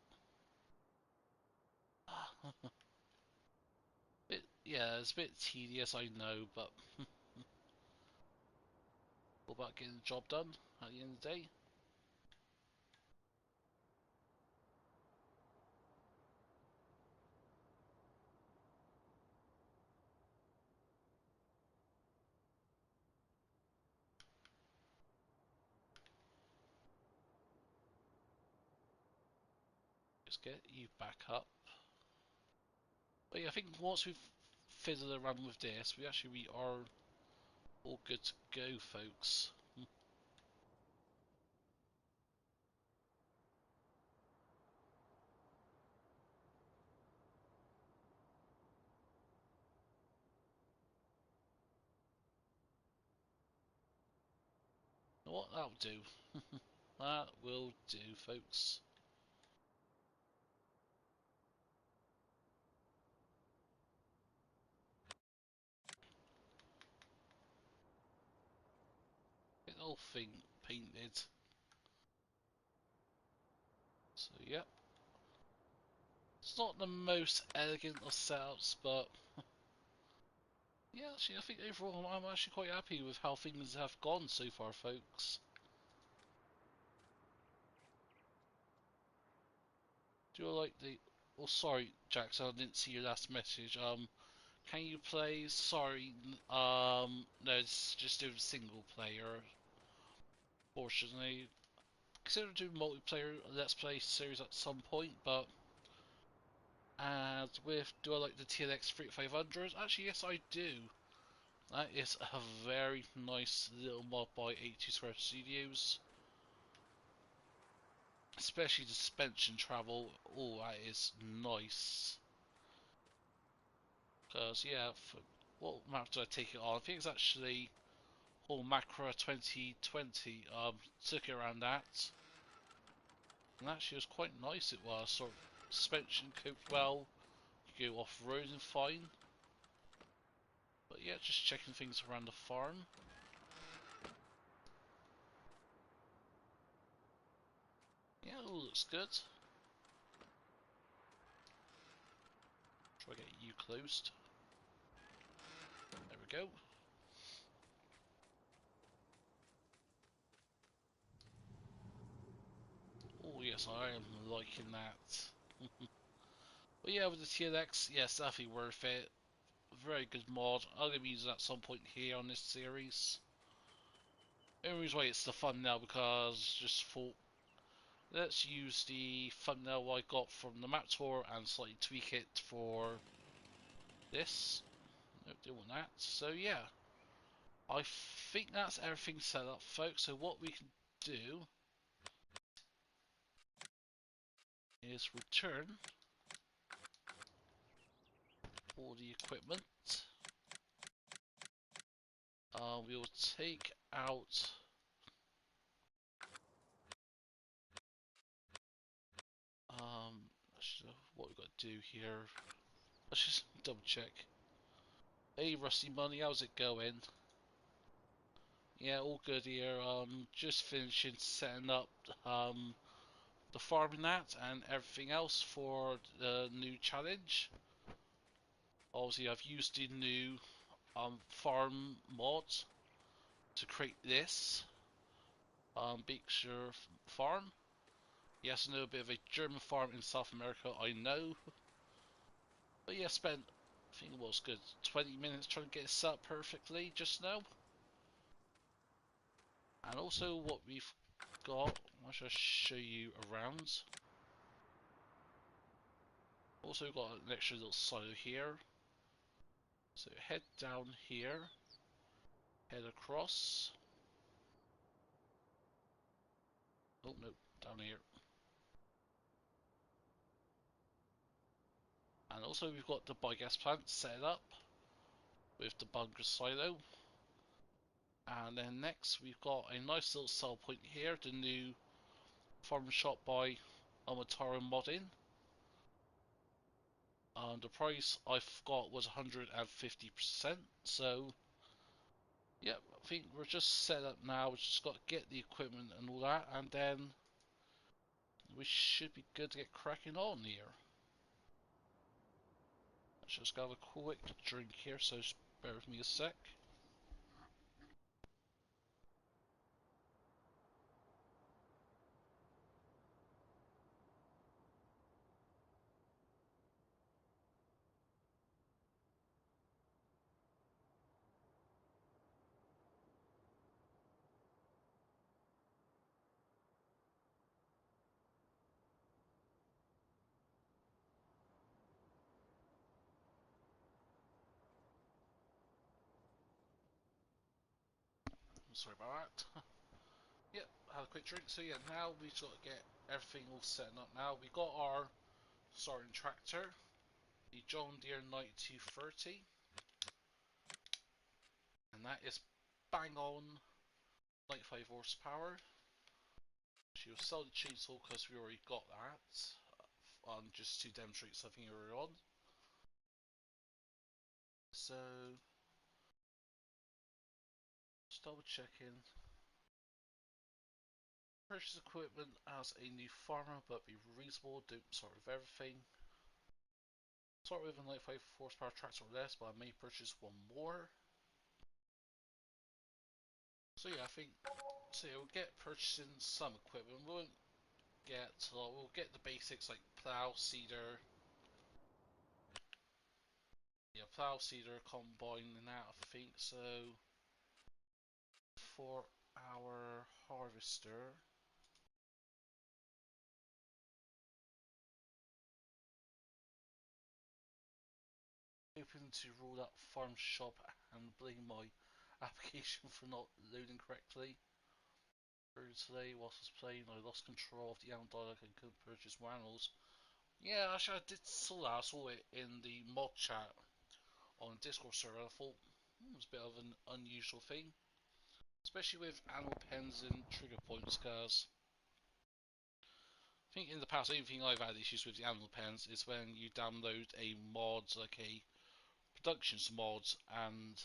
Yeah, it's a bit tedious, I know, but what about getting the job done at the end of the day? Just get you back up. But yeah, I think once we've fiddled around with this, we are all good to go, folks. What that'll do. That will do, folks. Get the whole thing painted. So yep. It's not the most elegant of setups, but yeah, actually I think overall I'm actually quite happy with how things have gone so far, folks. Do you like the... Oh, sorry, Jackson, I didn't see your last message. Can you play? Sorry, no, it's just doing single player. Fortunately, consider doing multiplayer Let's Play series at some point, but as with do I like the TLX 3500? Actually, yes, I do. That is a very nice little mod by 82 Square Studios. Especially the suspension travel. Oh, that is nice. Because, yeah, what map do I take it on? I think it's actually whole Macro 2020. Took it around that. And actually, it was quite nice. It was sort of suspension coped well. You go off roading fine. But yeah, just checking things around the farm. Yeah, it all looks good. Try to get you closed. There we go. Oh yes, I am liking that. But yeah, with the TLX, yes, definitely worth it. Very good mod. I'm going to be using it at some point here on this series. The only reason why it's the thumbnail because just thought let's use the thumbnail I got from the map tour and slightly tweak it for this. Nope, don't want that. So yeah, I think that's everything set up, folks. So what we can do is return all the equipment. We will take out what we got to do here. Let's just double check. Hey, Rusty Money, how's it going? Yeah, all good here. Just finishing setting up the farming that and everything else for the new challenge. Obviously, I've used the new farm mods to create this Beakshire farm. Yes, I know a bit of a German farm in South America, I know. But yeah, spent, I think it was good, 20 minutes trying to get it set up perfectly just now. And also what we've got, I should show you around. Also got an extra little silo here. So head down here, head across. Oh no, down here. And also we've got the biogas plant set up with the bunker silo. And then next we've got a nice little sell point here, the new farm shop by Amataro Modding. The price I've got was 150%, so yep, I think we're just set up now. We just got to get the equipment and all that, and then we should be good to get cracking on here. Let's just have a quick drink here, so just bear with me a sec. Sorry about that. Yep, had a quick drink. So yeah, now we've got to get everything all set up now. We got our starting tractor, the John Deere 9230, and that is bang on 95 horsepower. She will sell the chainsaw because we already got that on just to demonstrate something earlier on. So just double checking. Purchase equipment as a new farmer, but be reasonable. Don't start with everything. Start with a 95 horsepower tractor or less, but I may purchase one more. So yeah, I think so. Yeah, we'll get purchasing some equipment. We won't get we'll get the basics like plow, seeder. Yeah, plow, seeder, combine, and that I think so. For our harvester, open to rule out farm shop and blame my application for not loading correctly. Earlier today, whilst I was playing, I lost control of the animal dialogue and couldn't purchase more animals. Yeah, actually, I did saw that. I saw it in the mod chat. on Discord server. I thought it was a bit of an unusual thing, especially with animal pens and trigger points, because I think in the past, the only thing I've had issues with the animal pens is when you download a mod, like a productions mod, and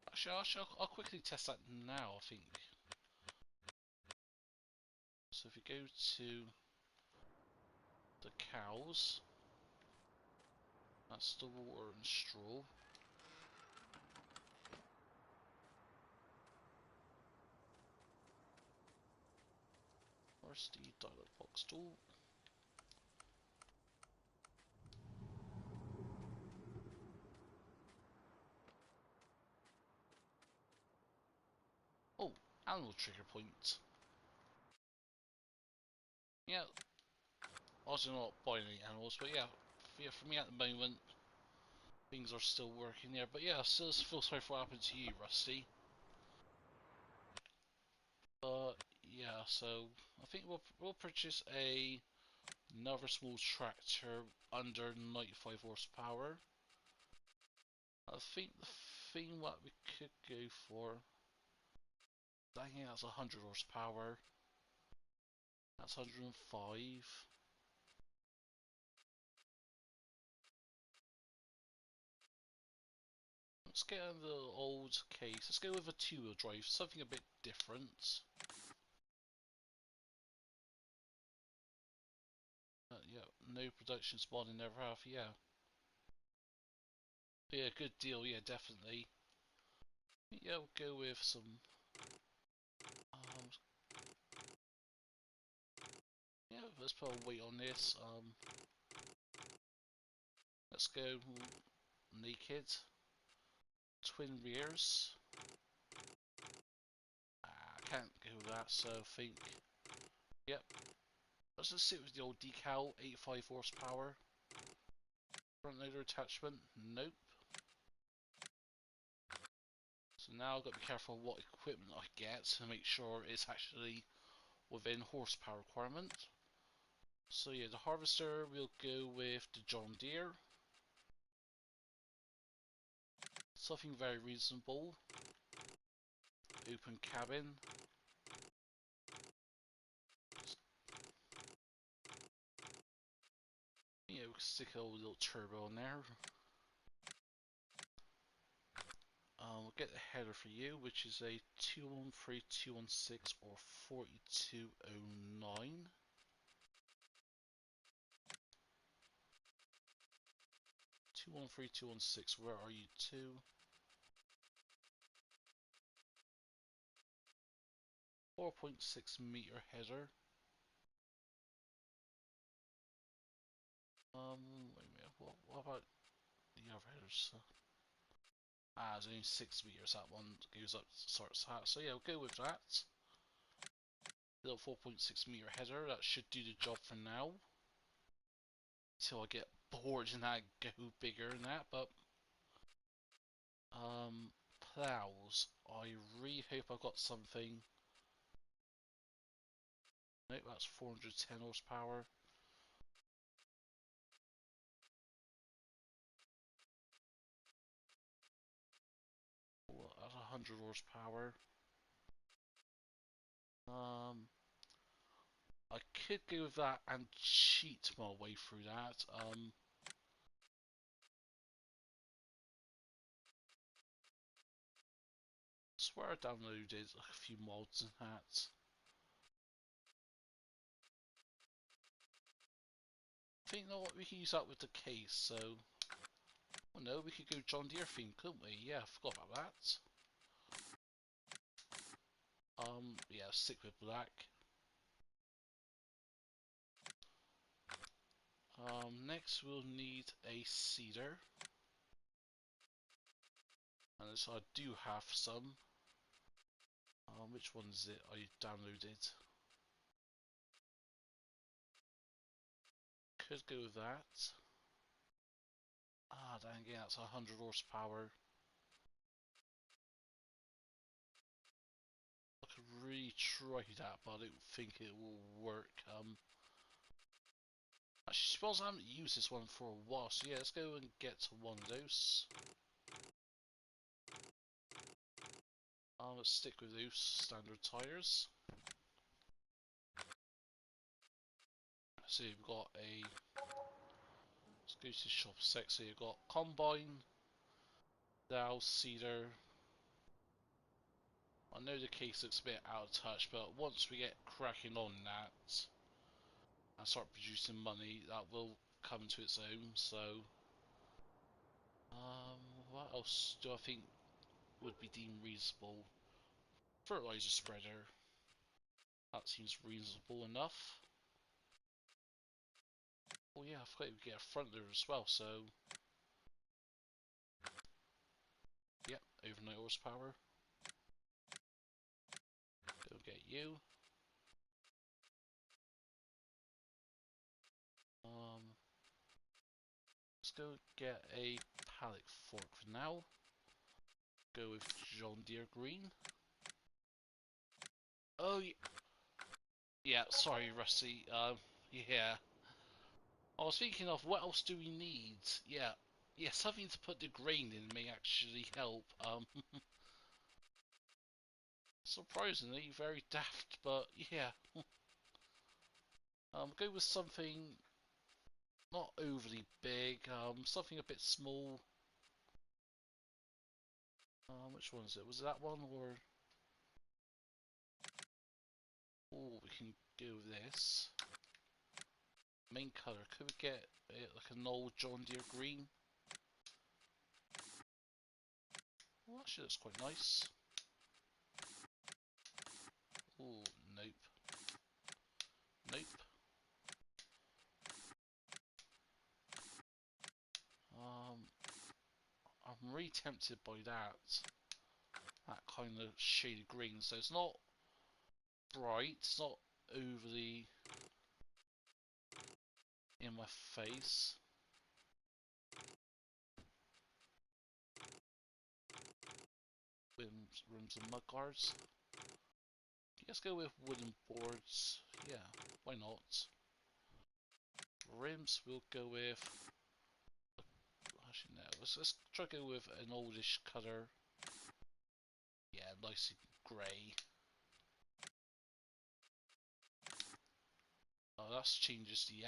actually I'll quickly test that now, I think. So if you go to the cows, that's the water and straw. Where's the dialog box tool? Oh, animal trigger point. Yeah, obviously not buying any animals, but yeah, for me at the moment, things are still working there. But yeah, still feel sorry for what happened to you, Rusty. But yeah, so I think we'll purchase another small tractor under 95 horsepower. I think the thing what we could go for, I think that's 100 horsepower. That's 105. Let's get on the old case. Let's go with a two-wheel drive, something a bit different. Yeah, no production spawn in never have. Yeah, yeah, good deal. Yeah, definitely. Yeah, we'll go with some. Um, yeah, let's put a weight on this. Let's go naked. Twin rears. I can't go with that, so I think. Yep. Let's just sit with the old decal, 85 horsepower. Front loader attachment. Nope. So now I've got to be careful what equipment I get to make sure it's actually within horsepower requirement. So yeah, the harvester, we'll go with the John Deere. Something very reasonable. Open cabin. Yeah, we'll stick a little turbo in there. We'll get the header for you, which is a 213, 216 or 4209. 213, 216, where are you to? 4.6 meter header. Wait a minute, what about the other headers? It's only 6 meters, that one goes up, sorts that. So yeah, we'll go with that. Little 4.6 meter header, that should do the job for now. Until I get bored and I go bigger than that, but plows. I really hope I've got something. Nope, that's 410 horsepower. Well, that's 100 horsepower. I could go with that and cheat my way through that. Swear I downloaded a few mods and that. I think, you know what, we can use that with the case, so. Oh no, we could go John Deere theme, couldn't we? Yeah, I forgot about that. Yeah, stick with black. Next we'll need a cedar. And so I do have some. Which one is it I downloaded? Could go with that. Dang it, that's 100 horsepower. I could really try that, but I don't think it will work. Actually, suppose I haven't used this one for a while, so yeah, let's go and get one of those. Let's stick with those standard tyres. So you've got a... Let's go to shop sec. So you've got Combine, Dow, Cedar. I know the case looks a bit out of touch, but once we get cracking on that and start producing money, that will come to its own. So, what else do I think would be deemed reasonable? Fertilizer spreader. That seems reasonable enough. Oh yeah, I forgot we get a front loader as well, so... Yep, overnight horsepower. Go get you. Let's go get a pallet fork for now. Go with John Deere Green. Oh, yeah, sorry, Rusty. Yeah. I was thinking of what else do we need? Yeah, something to put the grain in may actually help. Surprisingly, very daft, but yeah. Go with something not overly big. Something a bit small. Which one is it? Was it that one or? Oh, we can go with this. Main colour. Could we get it like an old John Deere green? Well, actually, looks quite nice. Oh, nope. Nope. I'm really tempted by that. That kind of shaded green. So it's not bright. It's not overly in my face. Rims and mud guards. Let's go with wooden boards. Yeah, why not? Rims we'll go with. Actually, no. Let's try to go with an oldish colour. Yeah, nice and grey. Oh, that's changes the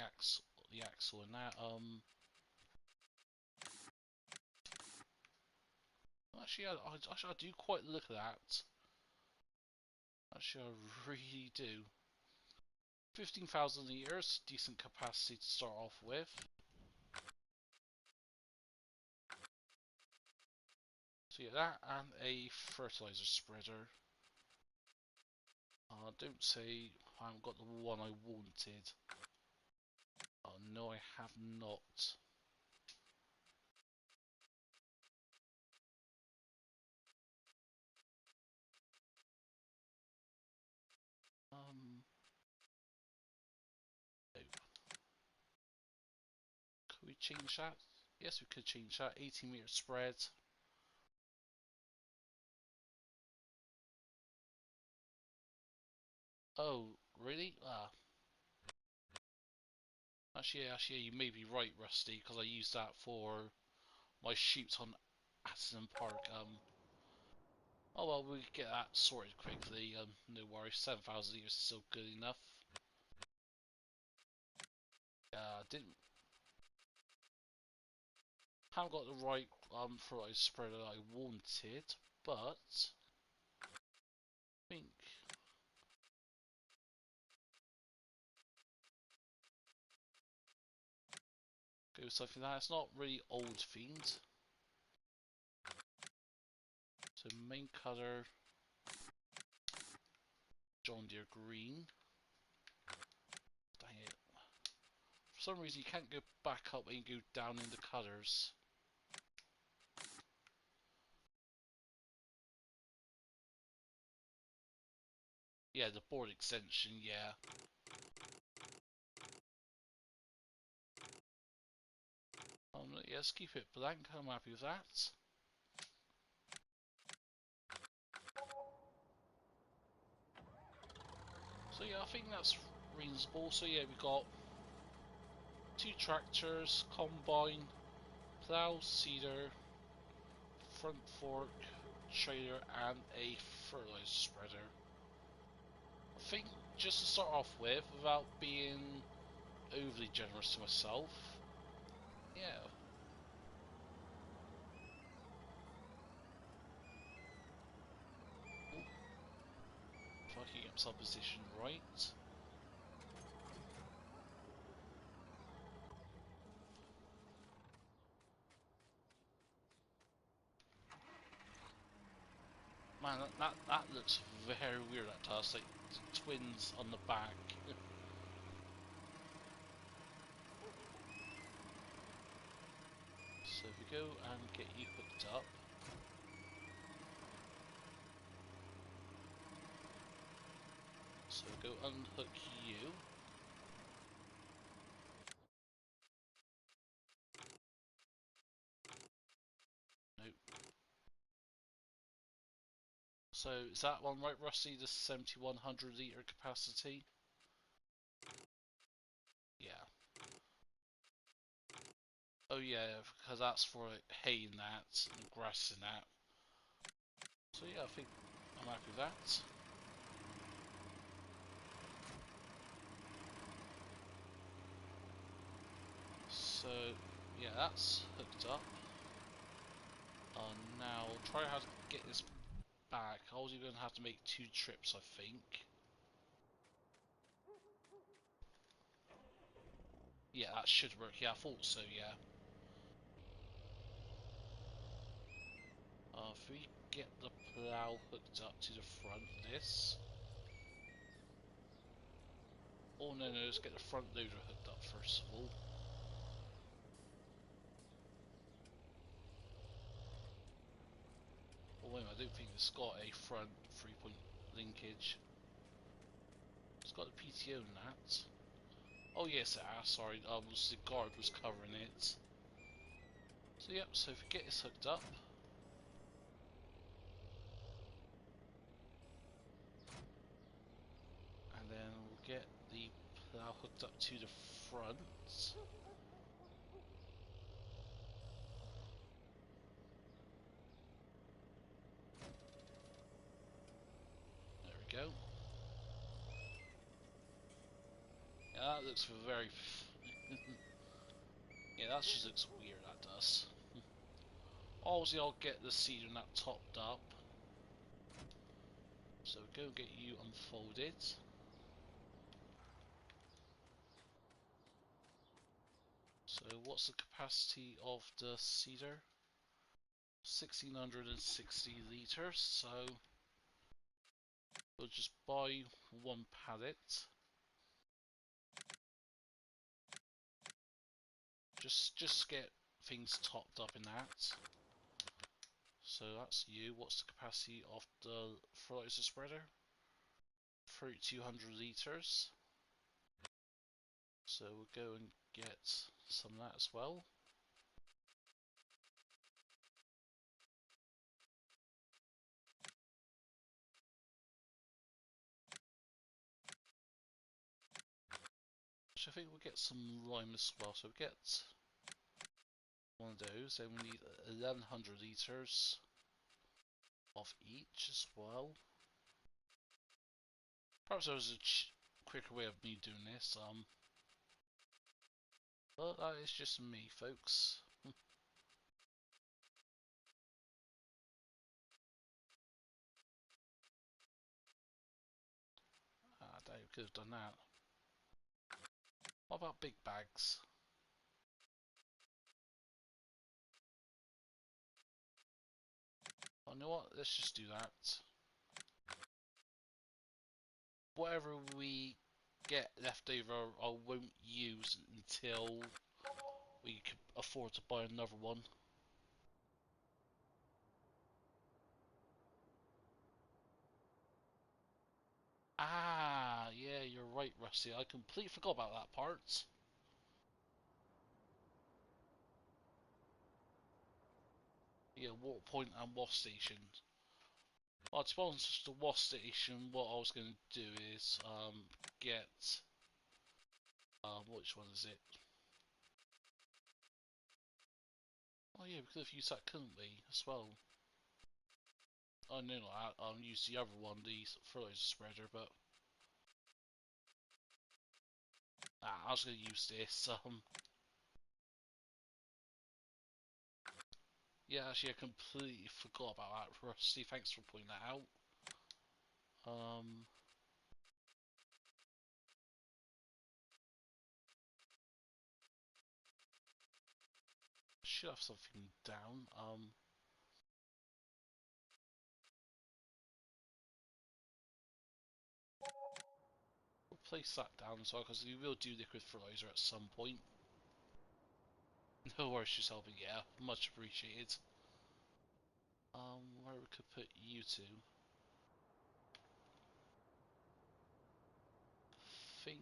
axle and that. Actually, I do quite look at that. Actually, I really do. 15,000 litres, decent capacity to start off with. So yeah, that and a fertilizer spreader. Don't say I haven't got the one I wanted. Oh no, I have not. No. Could we change that? Yes, we could change that. 80-meter spread. Oh, really? Actually, you may be right, Rusty, because I used that for my shoots on Addison Park. Oh well, we get that sorted quickly. No worries. 7,000 litres is still good enough. Didn't haven't got the right fertilizer spreader that I wanted, but I think go with something that's not really old themed. So main colour John Deere green. Dang it. For some reason you can't go back up and go down in the colours. Yeah, the board extension, yeah. Yeah, let's keep it blank, I'm happy with that. So yeah, I think that's reasonable. So yeah, we've got 2 tractors, combine, plow, seeder, front fork, trailer, and a fertilizer spreader. I think just to start off with, without being overly generous to myself, yeah. If I can get myself positioned right. Man, that looks very weird, that does, like twins on the back. So if we go and get you hooked up. So go unhook you. Nope. So is that one right, Rusty? The 7100 litre capacity? Yeah. Oh yeah, because that's for hay and that, and grass and that. So yeah, I think I'm happy with that. So yeah, that's hooked up. Now try how to get this back. I was going to have to make 2 trips, I think. Yeah, that should work. Yeah, I thought so. Yeah. If we get the plough hooked up to the front of this. Oh no, let's get the front loader hooked up first of all. Oh wait, I don't think it's got a front 3-point linkage. It's got the PTO in that. Oh yes, it has, sorry, the guard was covering it. So yep, so if we get this hooked up. And then we'll get the plough hooked up to the front. There we go. Yeah, that looks very... yeah, that just looks weird, that does. Obviously I'll get the seeder and that topped up. So go get you unfolded. So what's the capacity of the seeder? 1660 litres, so we'll just buy 1 pallet. Just get things topped up in that. So that's you. What's the capacity of the fertilizer spreader? 3200 litres. So we'll go and get some of that as well. So I think we'll get some lime as well. So we'll get one of those. Then we need 1100 litres of each as well. Perhaps there was a quicker way of me doing this. But that is just me, folks. I doubt we could have done that. What about big bags? Oh, you know what? Let's just do that. Whatever we get left over, I won't use until we can afford to buy another one. Ah, yeah, you're right, Rusty. I completely forgot about that part. Yeah, water point and wash station. Well, to be honest, the wash station, what I was going to do is get which one is it? Oh yeah, we could have used that, couldn't we, as well? Oh no, not that. Use the other one, the fertilizer spreader, but I was gonna use this. Yeah, actually, I completely forgot about that, Rusty. Thanks for pointing that out. Um, should have something down. We'll place that down as well because we will do liquid fertilizer at some point. No worries, just helping. Yeah, much appreciated. Where we could put you two? Think.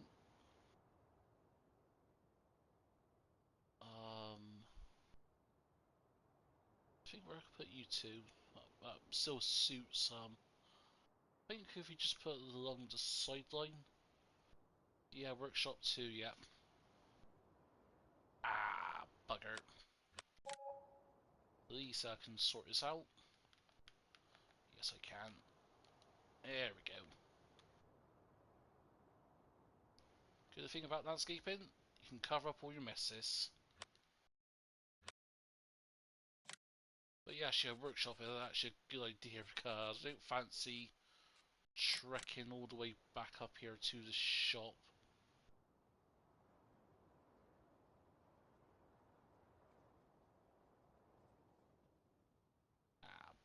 I think where I could put you two. Still suits. I think if you just put it along the sideline. Yeah, workshop 2. Yeah. Ah, bugger. At least I can sort this out. Yes, I can. There we go. Good thing about landscaping, you can cover up all your messes. But yeah, actually, a workshop is actually a good idea because I don't fancy trekking all the way back up here to the shop.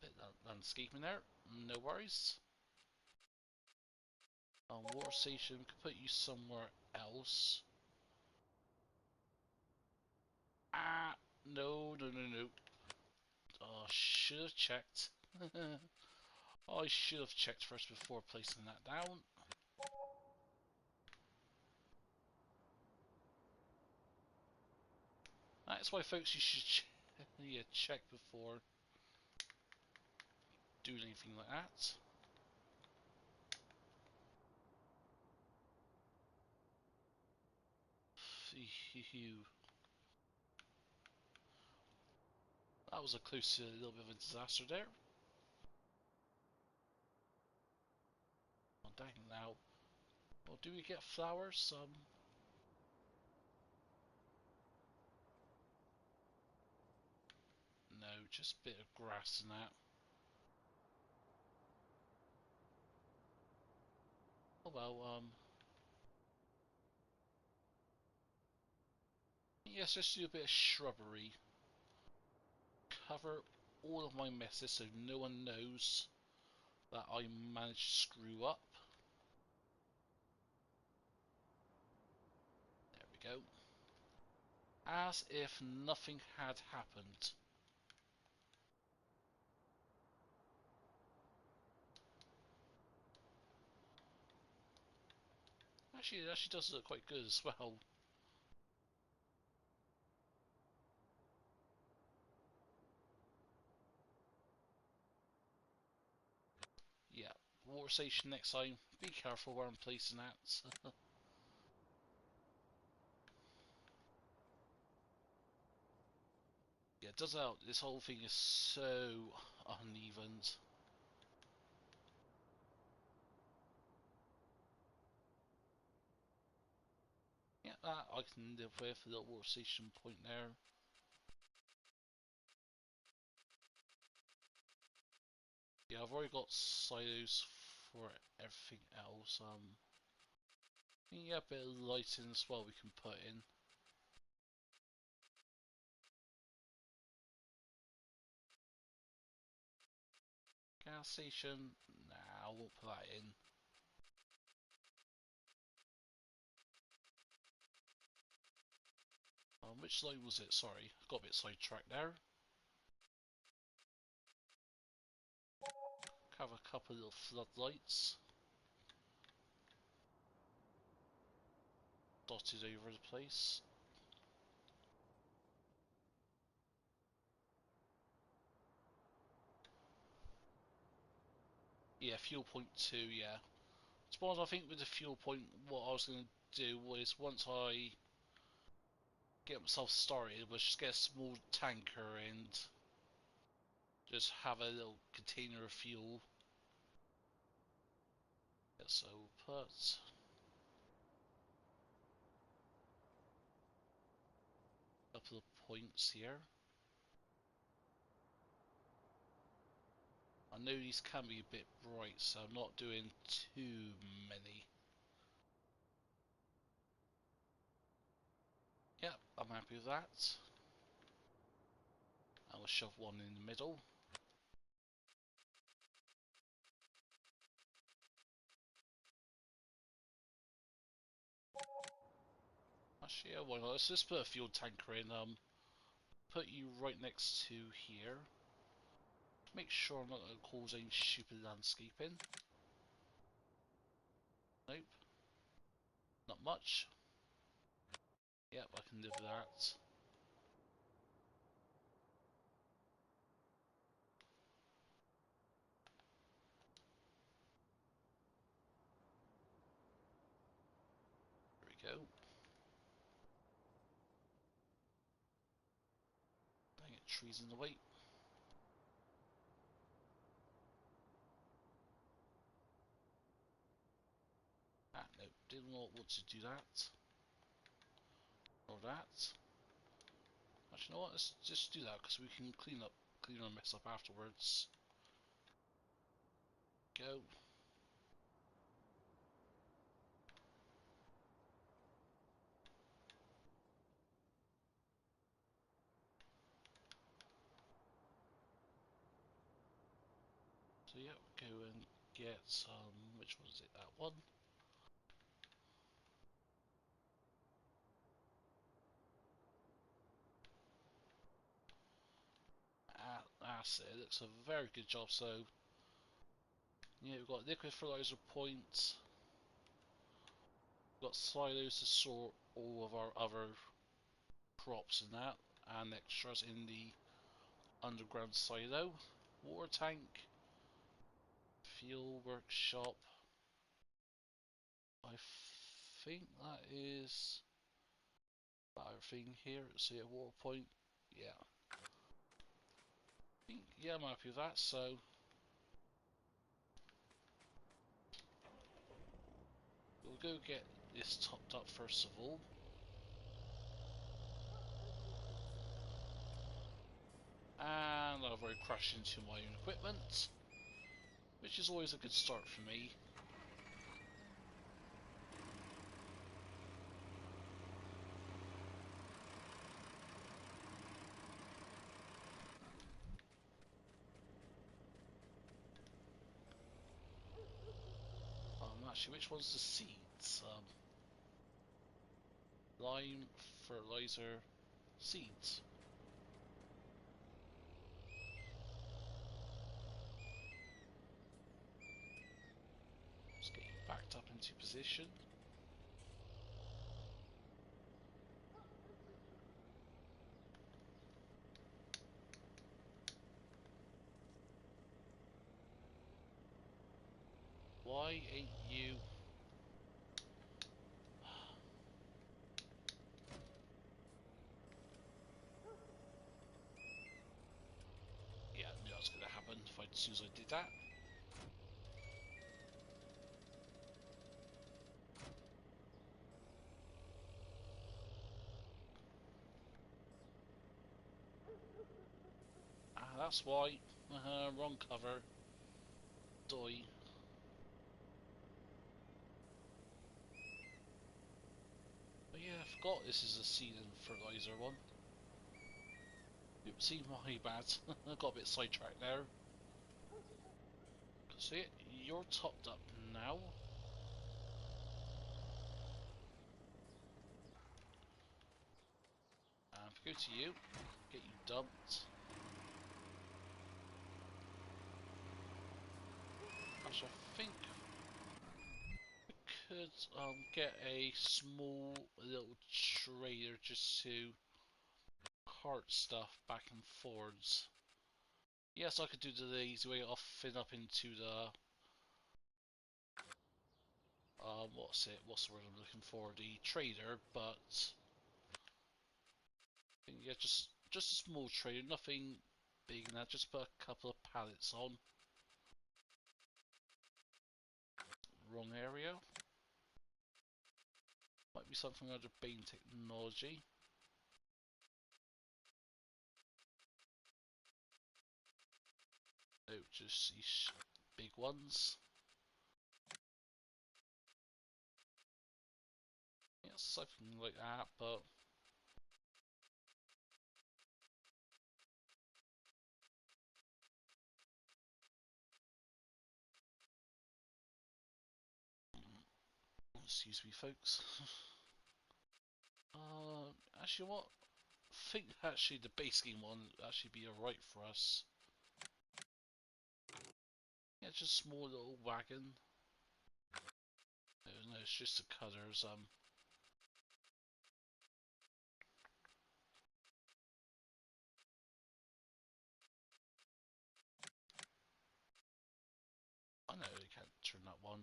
Bit of landscaping there, no worries. Water station, we could put you somewhere else. No, no, no, no. Oh, should have checked. I should have checked first before placing that down. That's why, folks, you should yeah, check before doing anything like that. That was a close to a little bit of a disaster there. Oh, dang now. Well, do we get flowers? No, just a bit of grass and that. Oh well, yes, let's do a bit of shrubbery. Cover all of my messes so no one knows that I managed to screw up. There we go. As if nothing had happened. Actually, it actually does look quite good as well. Yeah, water station next time. Be careful where I'm placing that. Yeah, it does help. This whole thing is so uneven. Yeah, that I can live with. A little water station point there. Yeah, I've already got silos for everything else. Yeah, a bit of lighting as well we can put in. Gas station? Nah, I won't put that in. Which line was it? Sorry, I got a bit sidetracked there. Have a couple of little floodlights dotted over the place. Yeah, fuel point 2, yeah. Suppose I think with the fuel point, what I was going to do was once I get myself started was just get a small tanker and just have a little container of fuel. Yeah, so put a couple of points here. I know these can be a bit bright, so I'm not doing too many. Yep, I'm happy with that. I will shove one in the middle. Actually, yeah, why not? Let's just put a fuel tanker in. Put you right next to here. Make sure I'm not going to cause any stupid landscaping. Nope. Not much. Yep, I can live with that. There we go. Dang it, trees in the way. Ah, no, did not want to do that. Or that. Actually, you know what? Let's just do that because we can clean our mess up afterwards. Go. So yeah, go and get some. Which one is it? That one. Ah, that's it. It's a very good job. So yeah, we've got liquid fertilizer points. We've got silos to sort all of our other crops and that, and extras in the underground silo. Water tank, fuel workshop. I think that is our thing here. See a water point. Yeah. Yeah, I'm happy with that. So we'll go get this topped up first of all. And I've already crashed into my own equipment, which is always a good start for me. Actually, which one's the seeds? Lime, fertilizer, seeds. Just get you backed up into position. Why ain't you? Yeah, I knew that was going to happen as soon as I did that. Ah, that's why. Wrong cover. Doi. But yeah, I forgot this is a seed and fertilizer one. Oopsie, my bad. I got a bit sidetracked there. See it? You're topped up now. And if we go to you, get you dumped. Actually, I think we could get a small little trader just to cart stuff back and forwards. Yes, I could do the easy way off and up into the what's it? What's the word I'm looking for? The trader, but Yeah, just a small trailer, nothing big now. Just put a couple of pallets on. Wrong area. Might be something under Bane technology. No, just these big ones. Yeah, something like that, but excuse me, folks. Actually, what? I think actually the base game one would actually be alright for us. Yeah, just a small little wagon. No, it's just the colours. I know you can't turn that one.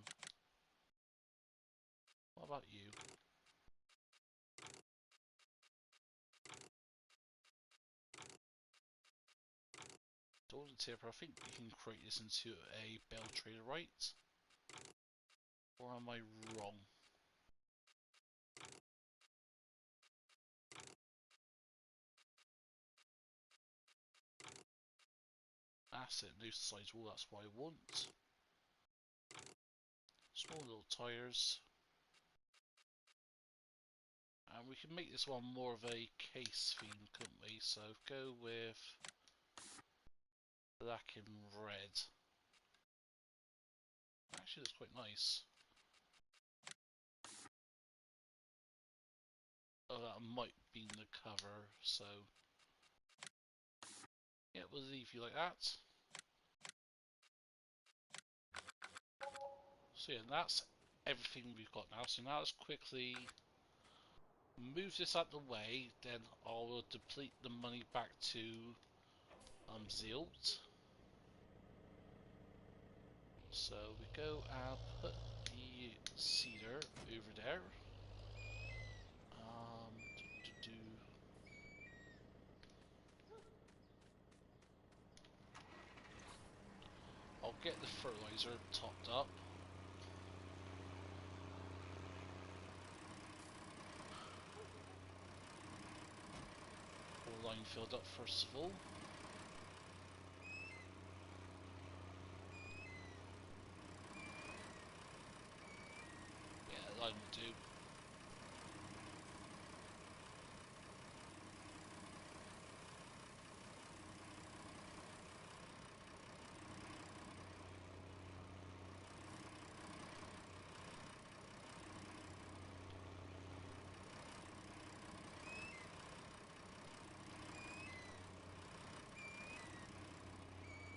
What about you? Golden Tipper, I think you can create this into a bell trader, right? Or am I wrong? That's it, new size wall, that's what I want. Small little tyres. And we can make this one more of a case theme, couldn't we? So go with black and red. Actually, that's quite nice. Oh, that might be the cover, so yeah, we'll leave you like that. So yeah, that's everything we've got now. So now let's quickly move this out the way, then I will deplete the money back to Zilt. So we go and put the cedar over there. Do, do, do. I'll get the fertilizer topped up. Or line filled up first of all. Yeah, line will do.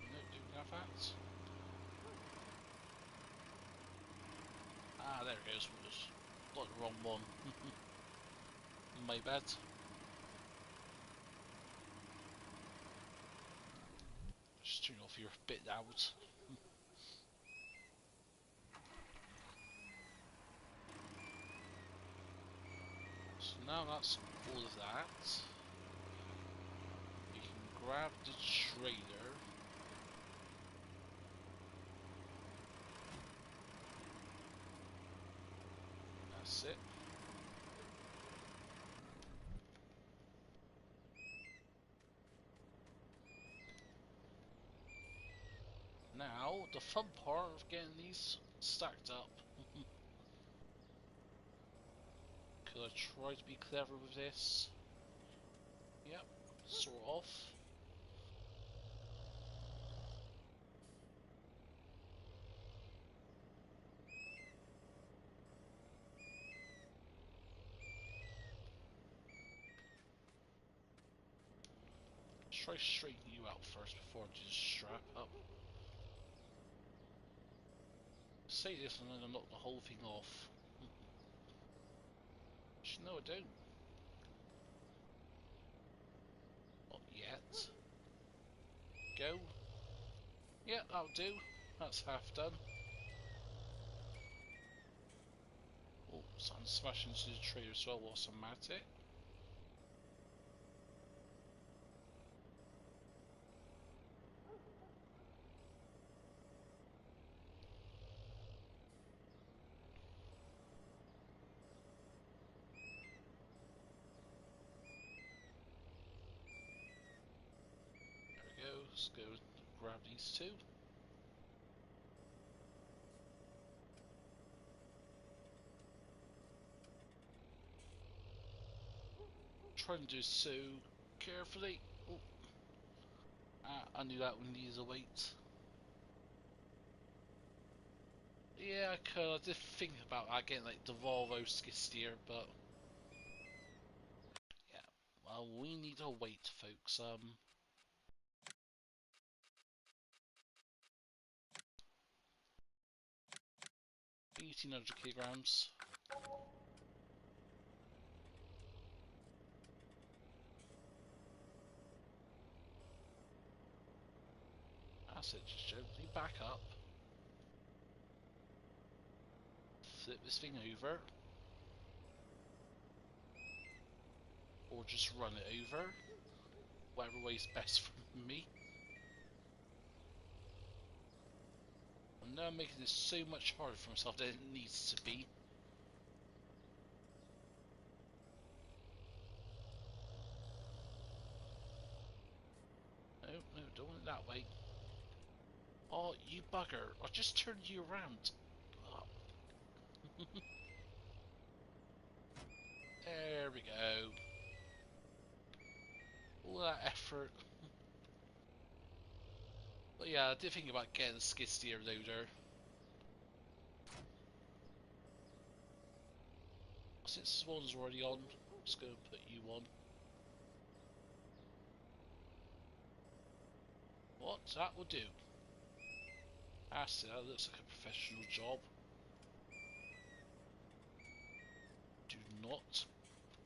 No, do we have that? Ah, there it goes. Just got the wrong one. My bad. Just turn off your bit out. So now that's all of that. We can grab the trader. That's it. Now, the fun part of getting these stacked up. Could I try to be clever with this? Yep, sort of. Let's try straightening you out first before I just strap up. Say this and then I knock the whole thing off. No, I don't. Not yet. Go. Yeah, that'll do. That's half done. Oh, something smashed into the tree as well whilst I'm at it. Let's go grab these two. Trying to do so carefully. Oh, I knew that one needed a wait. Yeah, I could. I did think about getting like the Volvo skid steer, but yeah. Well, we need to wait, folks. 1800 kilograms. That's it. Just gently back up. Flip this thing over, or just run it over. Whatever way's best for me. I'm now making this so much harder for myself than it needs to be. No, no, don't want it that way. Oh, you bugger. I just turned you around. Oh. There we go. All that effort. But yeah, I did think about getting a skid steer loader. Since this one's already on, I'm just going to put you on. What? That will do. That's it, that looks like a professional job. Do not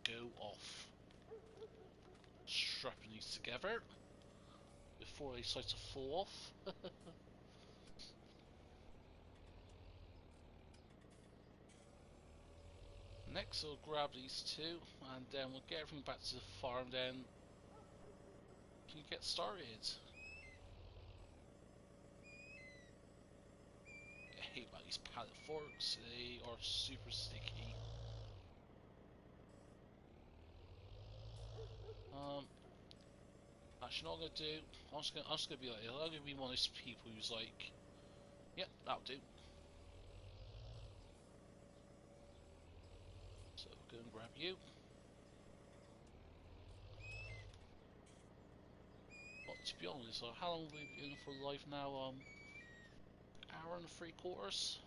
go off. Strapping these together before they start to fall off. Next, I'll grab these two, and then we'll get everything back to the farm. Then can you get started? I hate about these pallet forks. They are super sticky. Actually, not gonna do. I'm just gonna be like, I'm gonna be one of those people who's like, yep, that'll do. So we'll go and grab you. But to be honest, how long have we been in for life now? Hour and 3/4.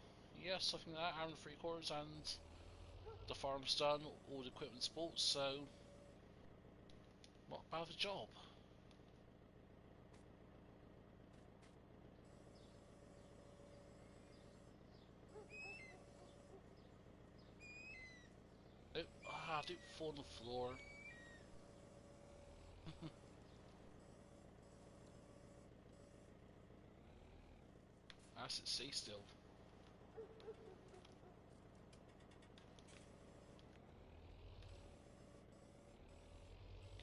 Yeah, something like that. Hour and 3/4, and the farm's done. All the equipment's bought. So, what about the job? Nope. Don't fall on the floor. That's it. Stay still.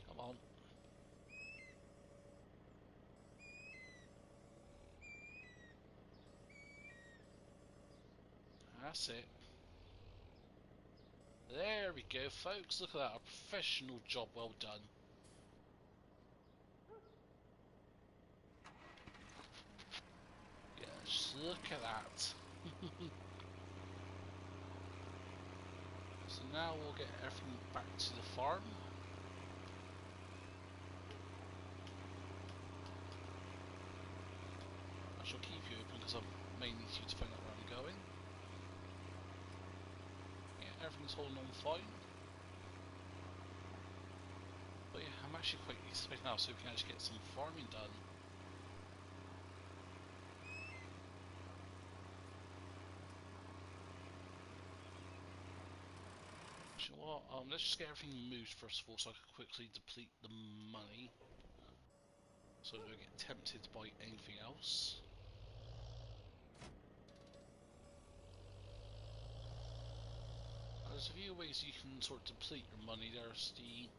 Come on. That's it. There we go, folks. Look at that. A professional job well done. Yeah, just look at that. So now we'll get everything back to the farm. I shall keep you open because I may need you to find out where I'm going. Yeah, everything's holding on fine. But yeah, I'm actually quite excited now so we can actually get some farming done. Actually, what? Let's just get everything moved first of all so I can quickly deplete the money. So I don't get tempted by anything else. There's a few ways you can sort of deplete your money. There's the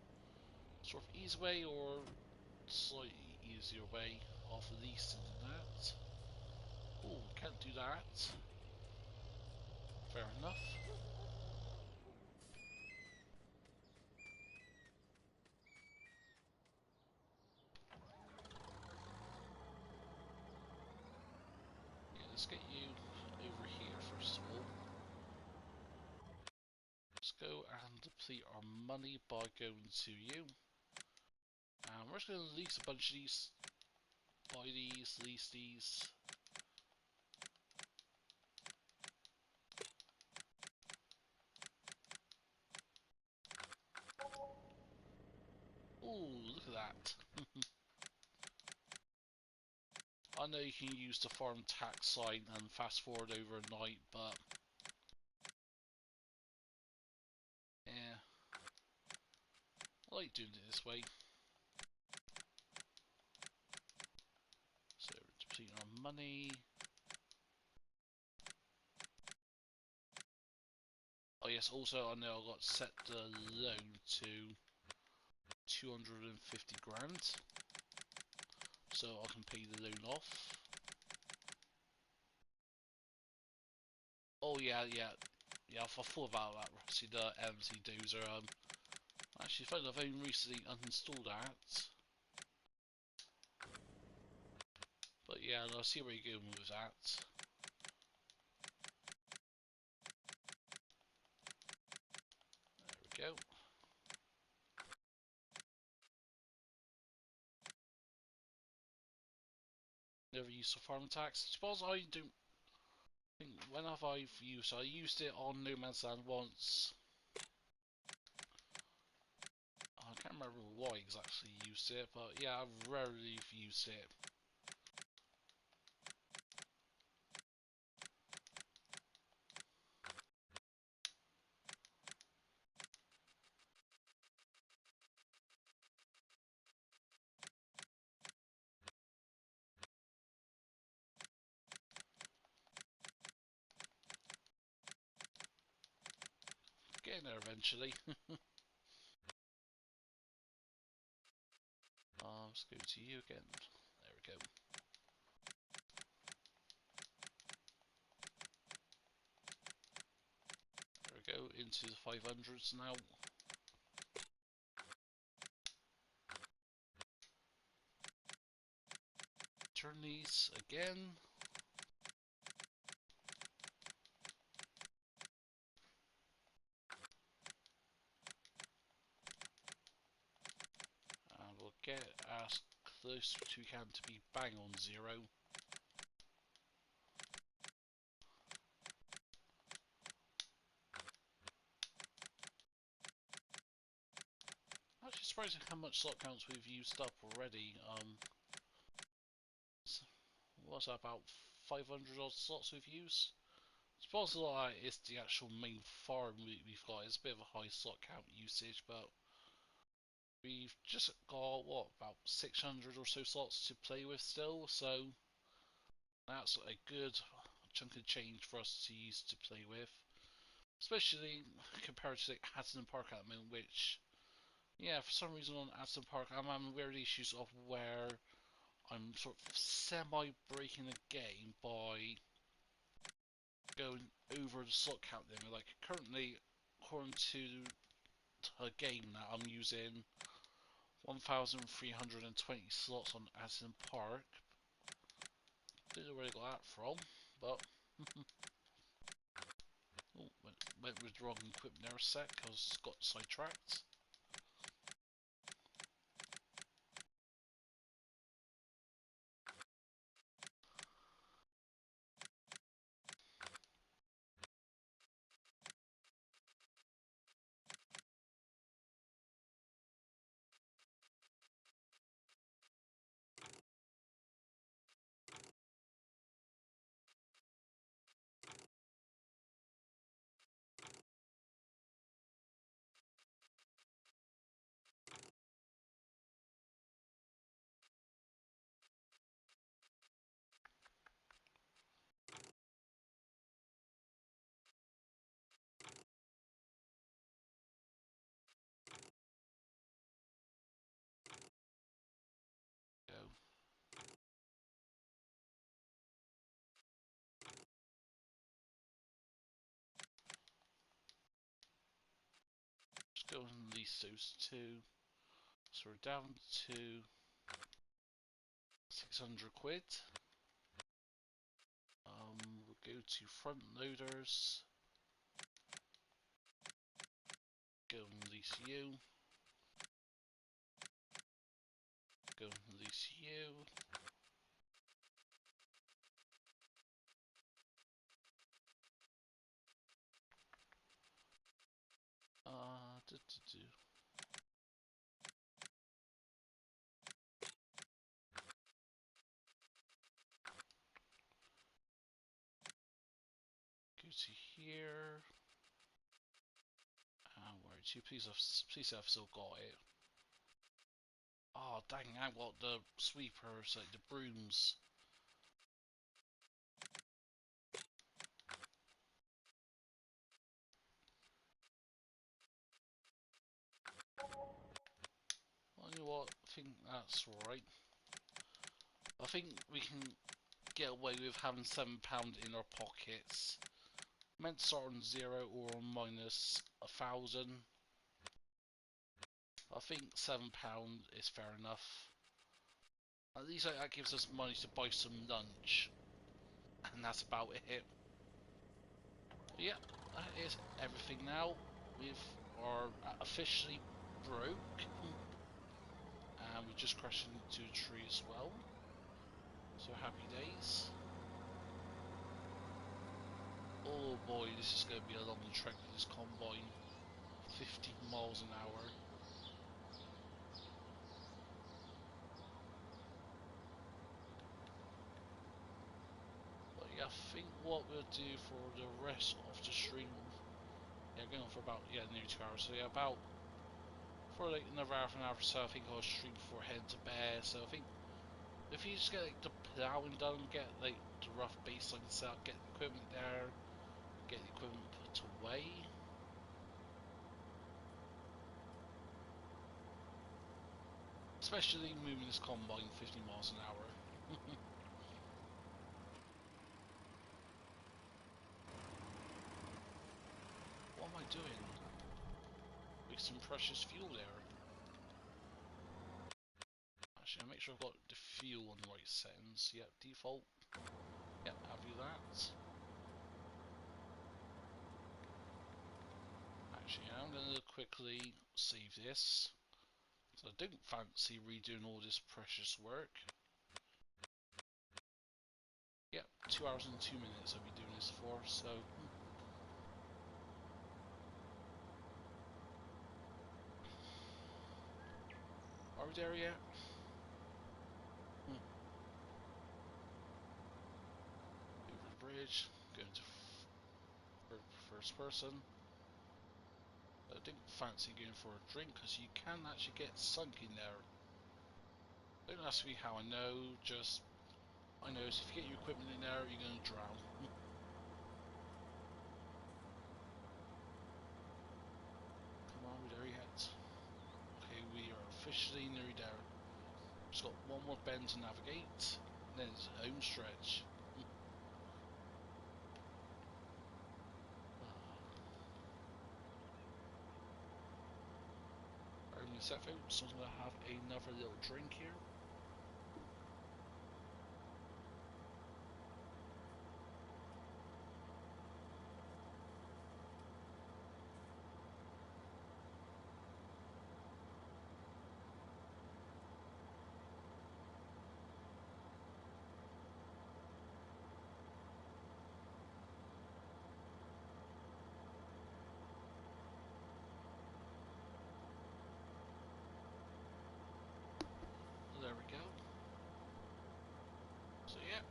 sort of easy way or slightly easier way of leasing that. Oh, can't do that. Fair enough. let's get you over here first of all. Let's go and deplete our money by going to you. And we're just going to lease a bunch of these. Buy these, lease these. Ooh, look at that. I know you can use the farm tax sign and fast forward overnight, but yeah, I like doing it this way. So depleting our money. Oh yes, also I know I got set the loan to 250 grand, so I can pay the loan off. Oh yeah, I thought about that. See the MC dozer. Actually, funny enough, I only recently uninstalled that. But yeah, I'll see where you're going with that. There we go. Never used the farm tax. I suppose I don't think when have I used? I used it on No Man's Land once. I can't remember why exactly used it, but yeah, I've rarely used it. Getting there eventually. Let's go to you again. There we go. There we go, into the 500s now. Turn these again. And we'll get as close as we can to be bang on 0. Actually surprising how much slot counts we've used up already. What's that, about 500 odd slots we've used? I suppose a lot of that is the actual main farm we've got. It's a bit of a high slot count usage, but we've just got, what, about 600 or so slots to play with still, so that's a good chunk of change for us to use to play with. Especially compared to like Haddon Park at the moment, which, yeah, for some reason on Haddon Park I'm having weird issues of where I'm sort of semi-breaking the game by going over the slot count limit. Like currently, according to a game that I'm using 1,320 slots on Aston Park. Don't know where I got that from, but oh, went with the wrong equipment there a sec. I got sidetracked. Go. Just go and lease those two. So we're down to 600 quid. Go to front loaders. Go and release you. Go and release you. Do, do, do. Go to here. Where did you please have still got it? Oh dang! I got the sweepers, like the brooms. Well, you know what? I think that's right. I think we can get away with having £7 in our pockets. Meant to start on 0 or minus 1,000. I think £7 is fair enough. At least that gives us money to buy some lunch. And that's about it. But yeah, that is everything now. We are officially broke. And we just crashed into a tree as well. So happy days. Oh boy, this is going to be a long trek with this combine. 15 miles an hour. But yeah, I think what we'll do for the rest of the stream, yeah, going on for about, nearly 2 hours, so yeah, about, for like another half an hour or so, I think I'll stream before heading to bed. So I think, if you just get like the plowing done, get like the rough baseline set up, get the equipment there, get the equipment put away. Especially moving this combine 50 miles an hour. What am I doing? Wasting precious fuel there. Actually, I'll make sure I've got the fuel on the right settings. Yep, default. Yep, have you that. Actually, I'm going to quickly save this. So I don't fancy redoing all this precious work. Yep, 2 hours and 2 minutes I'll be doing this for, so... Are we there yet? Over the bridge, going to first person. I didn't fancy going for a drink because you can actually get sunk in there. Don't ask me how I know, just I know if you get your equipment in there, you're going to drown. Come on, we're there yet. Okay, we are officially nearly there. Just got one more bend to navigate, then it's home stretch. I'm going to set out, so I'm going to have another little drink here. There we go. So yeah,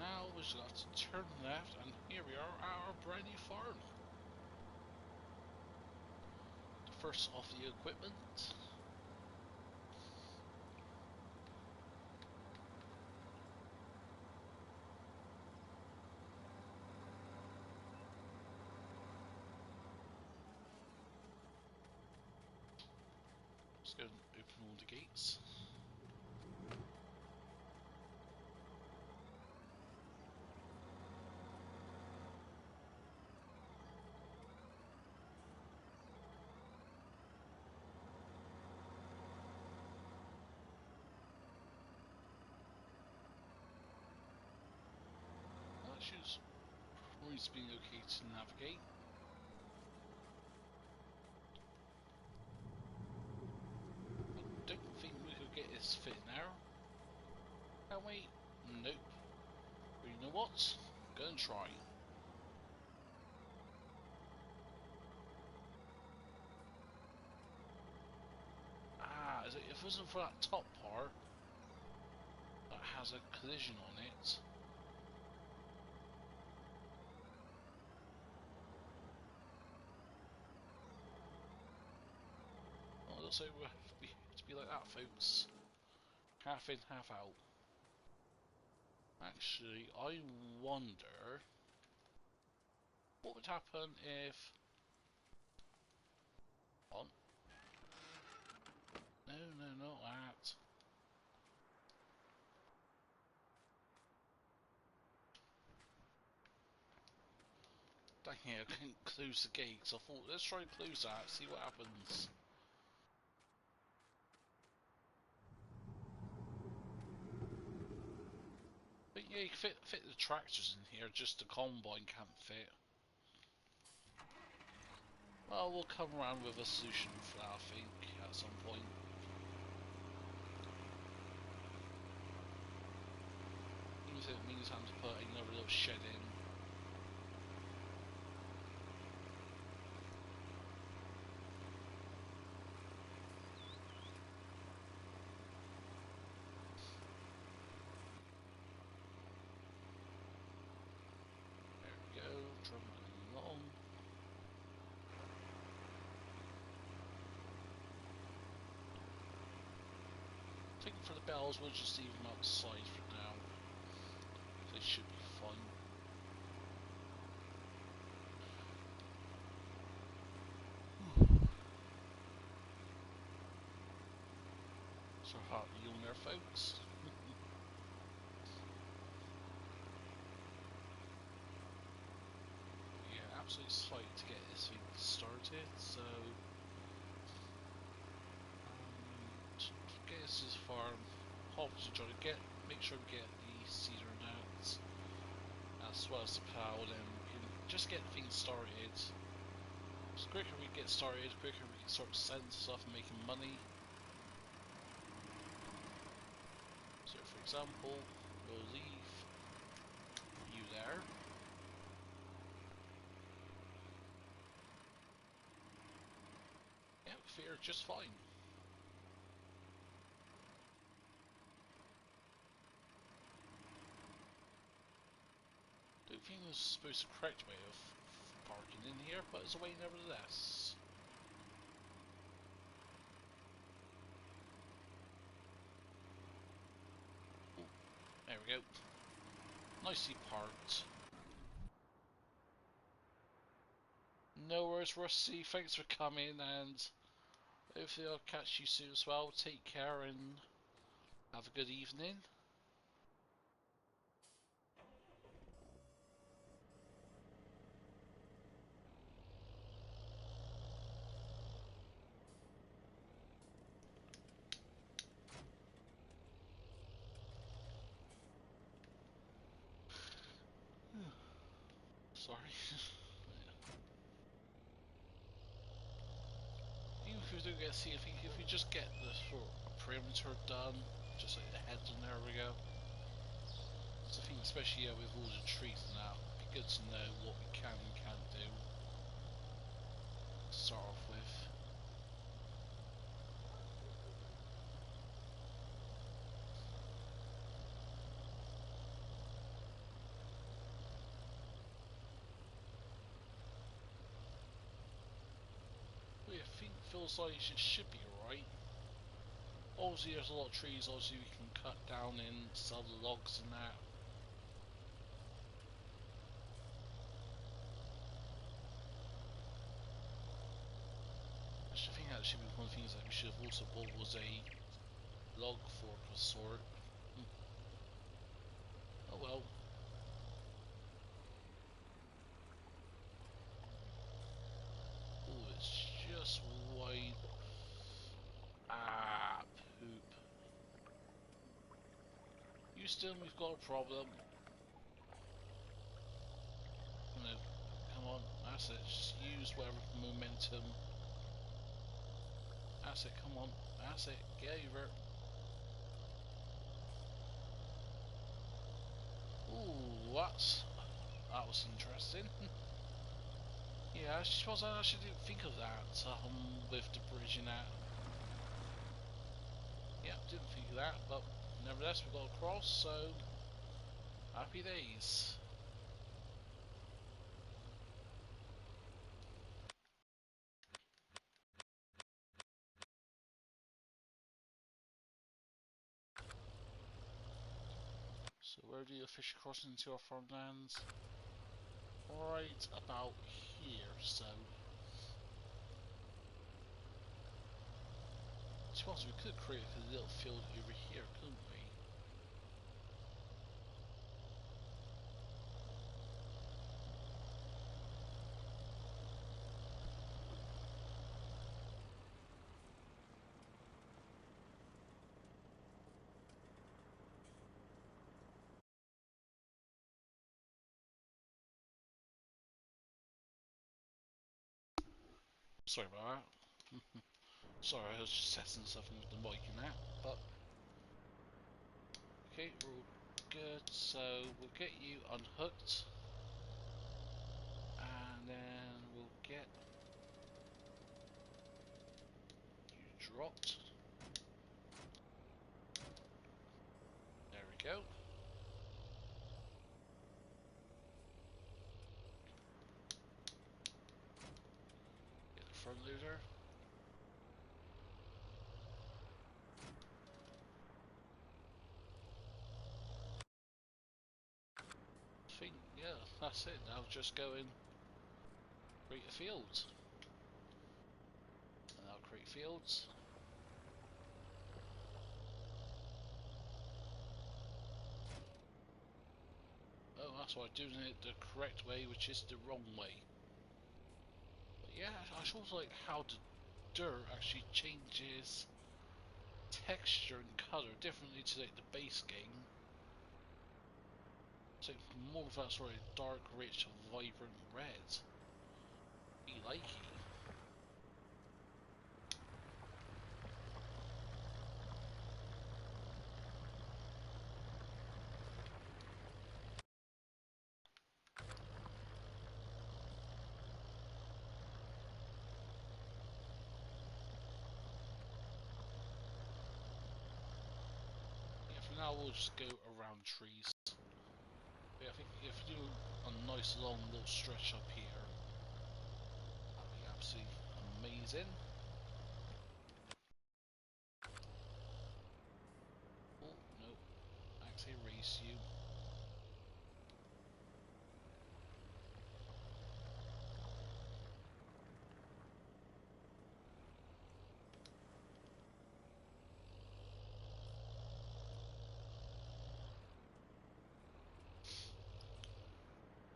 now we just have to turn left, and here we are at our brand new farm. The first of the equipment. Just go and open all the gates. Shoes. Room's being okay to navigate. I don't think we could get this fit now. Can we? Nope. But you know what? I'm gonna try. Ah, if it wasn't for that top part that has a collision on it. Well, it looks like we have to be like that, folks. Half in, half out. Actually, I wonder what would happen if... On. No, not that. Dang it, I couldn't close the gate, so I thought, let's try and close that, see what happens. But yeah, you can fit the tractors in here, just the combine can't fit. Well, we'll come around with a solution for that, I think, at some point. Even if it means having to put another little shed in. There we go, drumming along. I think for the bells, we'll just leave them outside for now. They should be fine. So hot you there, folks. Yeah, absolutely psyched to get this thing started. So, to get us this far, hope to try to make sure we get the cedar nuts as well as the plow, then we can just get things started. The quicker we get started, the quicker we can start selling stuff and making money. So for example, we'll leave you there. Yeah, fair, just fine. Don't think there's supposed to correct way of parking in here, but it's a way nevertheless. Ooh, there we go. Nicely parked. No worries, Rusty. Thanks for coming, and hopefully I'll catch you soon as well. Take care and have a good evening. Sorry. Even if we do get see, I think if we just get the sort of perimeter done, just like the heads, and there we go. So I think, especially with all the trees and that, it'd be good to know what we can and can't do to start off with. But yeah, I think feels like it should be alright. Obviously there's a lot of trees, obviously we can cut down and sell the logs and that. Actually, I think that should be one of the things that we should have also bought was a log fork of sort. Oh well. Oh, it's just wide. Ah, poop. Houston, we've got a problem. That's it. Just use whatever momentum. That's it. Come on. That's it. Get over. Ooh, that was interesting. Yeah, I suppose I actually didn't think of that. With the bridge and that. Yeah, didn't think of that, but nevertheless we got across. So happy days. So where do you fish across into our farmlands? Right about here, so I suppose we could create a little field over here, couldn't we? Sorry about that. Sorry, I was just testing something with the mic and that, but okay, we're all good. So we'll get you unhooked, and then we'll get you dropped. There we go. Get the front loader. I think, yeah, that's it. Now just go and create a field. And I'll create fields. Oh, that's why I'm doing it the correct way, which is the wrong way. But yeah, I suppose like how the dirt actually changes texture and colour differently to like the base game. So more of that sort of dark, rich, vibrant red. Be likey. Yeah, for now we'll just go around trees. But yeah, I think if we do a nice long little stretch up here, that'd be absolutely amazing. Oh no, actually erase you.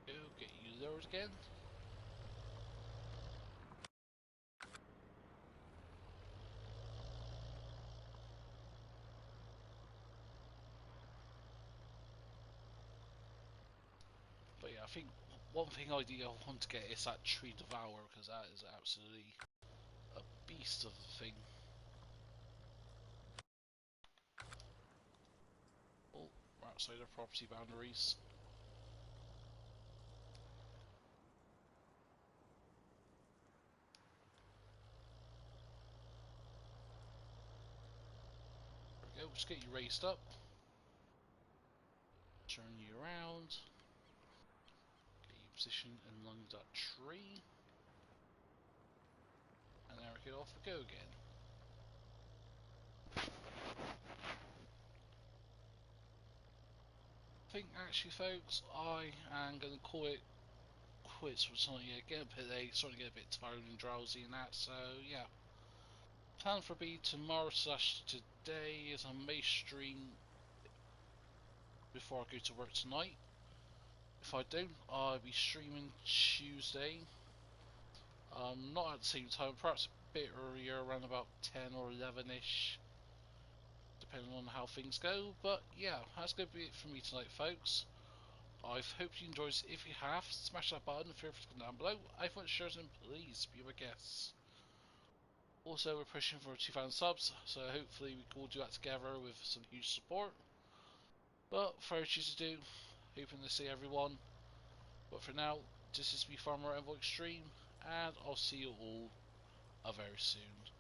Go get you lowered again. But yeah, I think one thing I do want to get is that tree devourer because that is absolutely a beast of a thing. Oh, we're outside our property boundaries. There we go, just get you raised up. Turn you around. Get you positioned along that tree. And there we go, off we go again. I think actually folks, I am going to call it quits for tonight. Yeah, get a bit late, starting to get a bit tired and drowsy and that, so yeah. Plan for B tomorrow slash today is I may stream before I go to work tonight. If I don't, I'll be streaming Tuesday. Not at the same time, perhaps a bit earlier, around about 10 or 11ish, depending on how things go. But yeah, that's going to be it for me tonight, folks. I hope you enjoyed this. If you have, smash that button, feel free to comment down below. I want shares and please be my guests. Also, we're pushing for 2,000 subs, so hopefully we can all do that together with some huge support. But for you to do, hoping to see everyone. But for now, this is me Farmer Envoy Extreme, and I'll see you all very soon.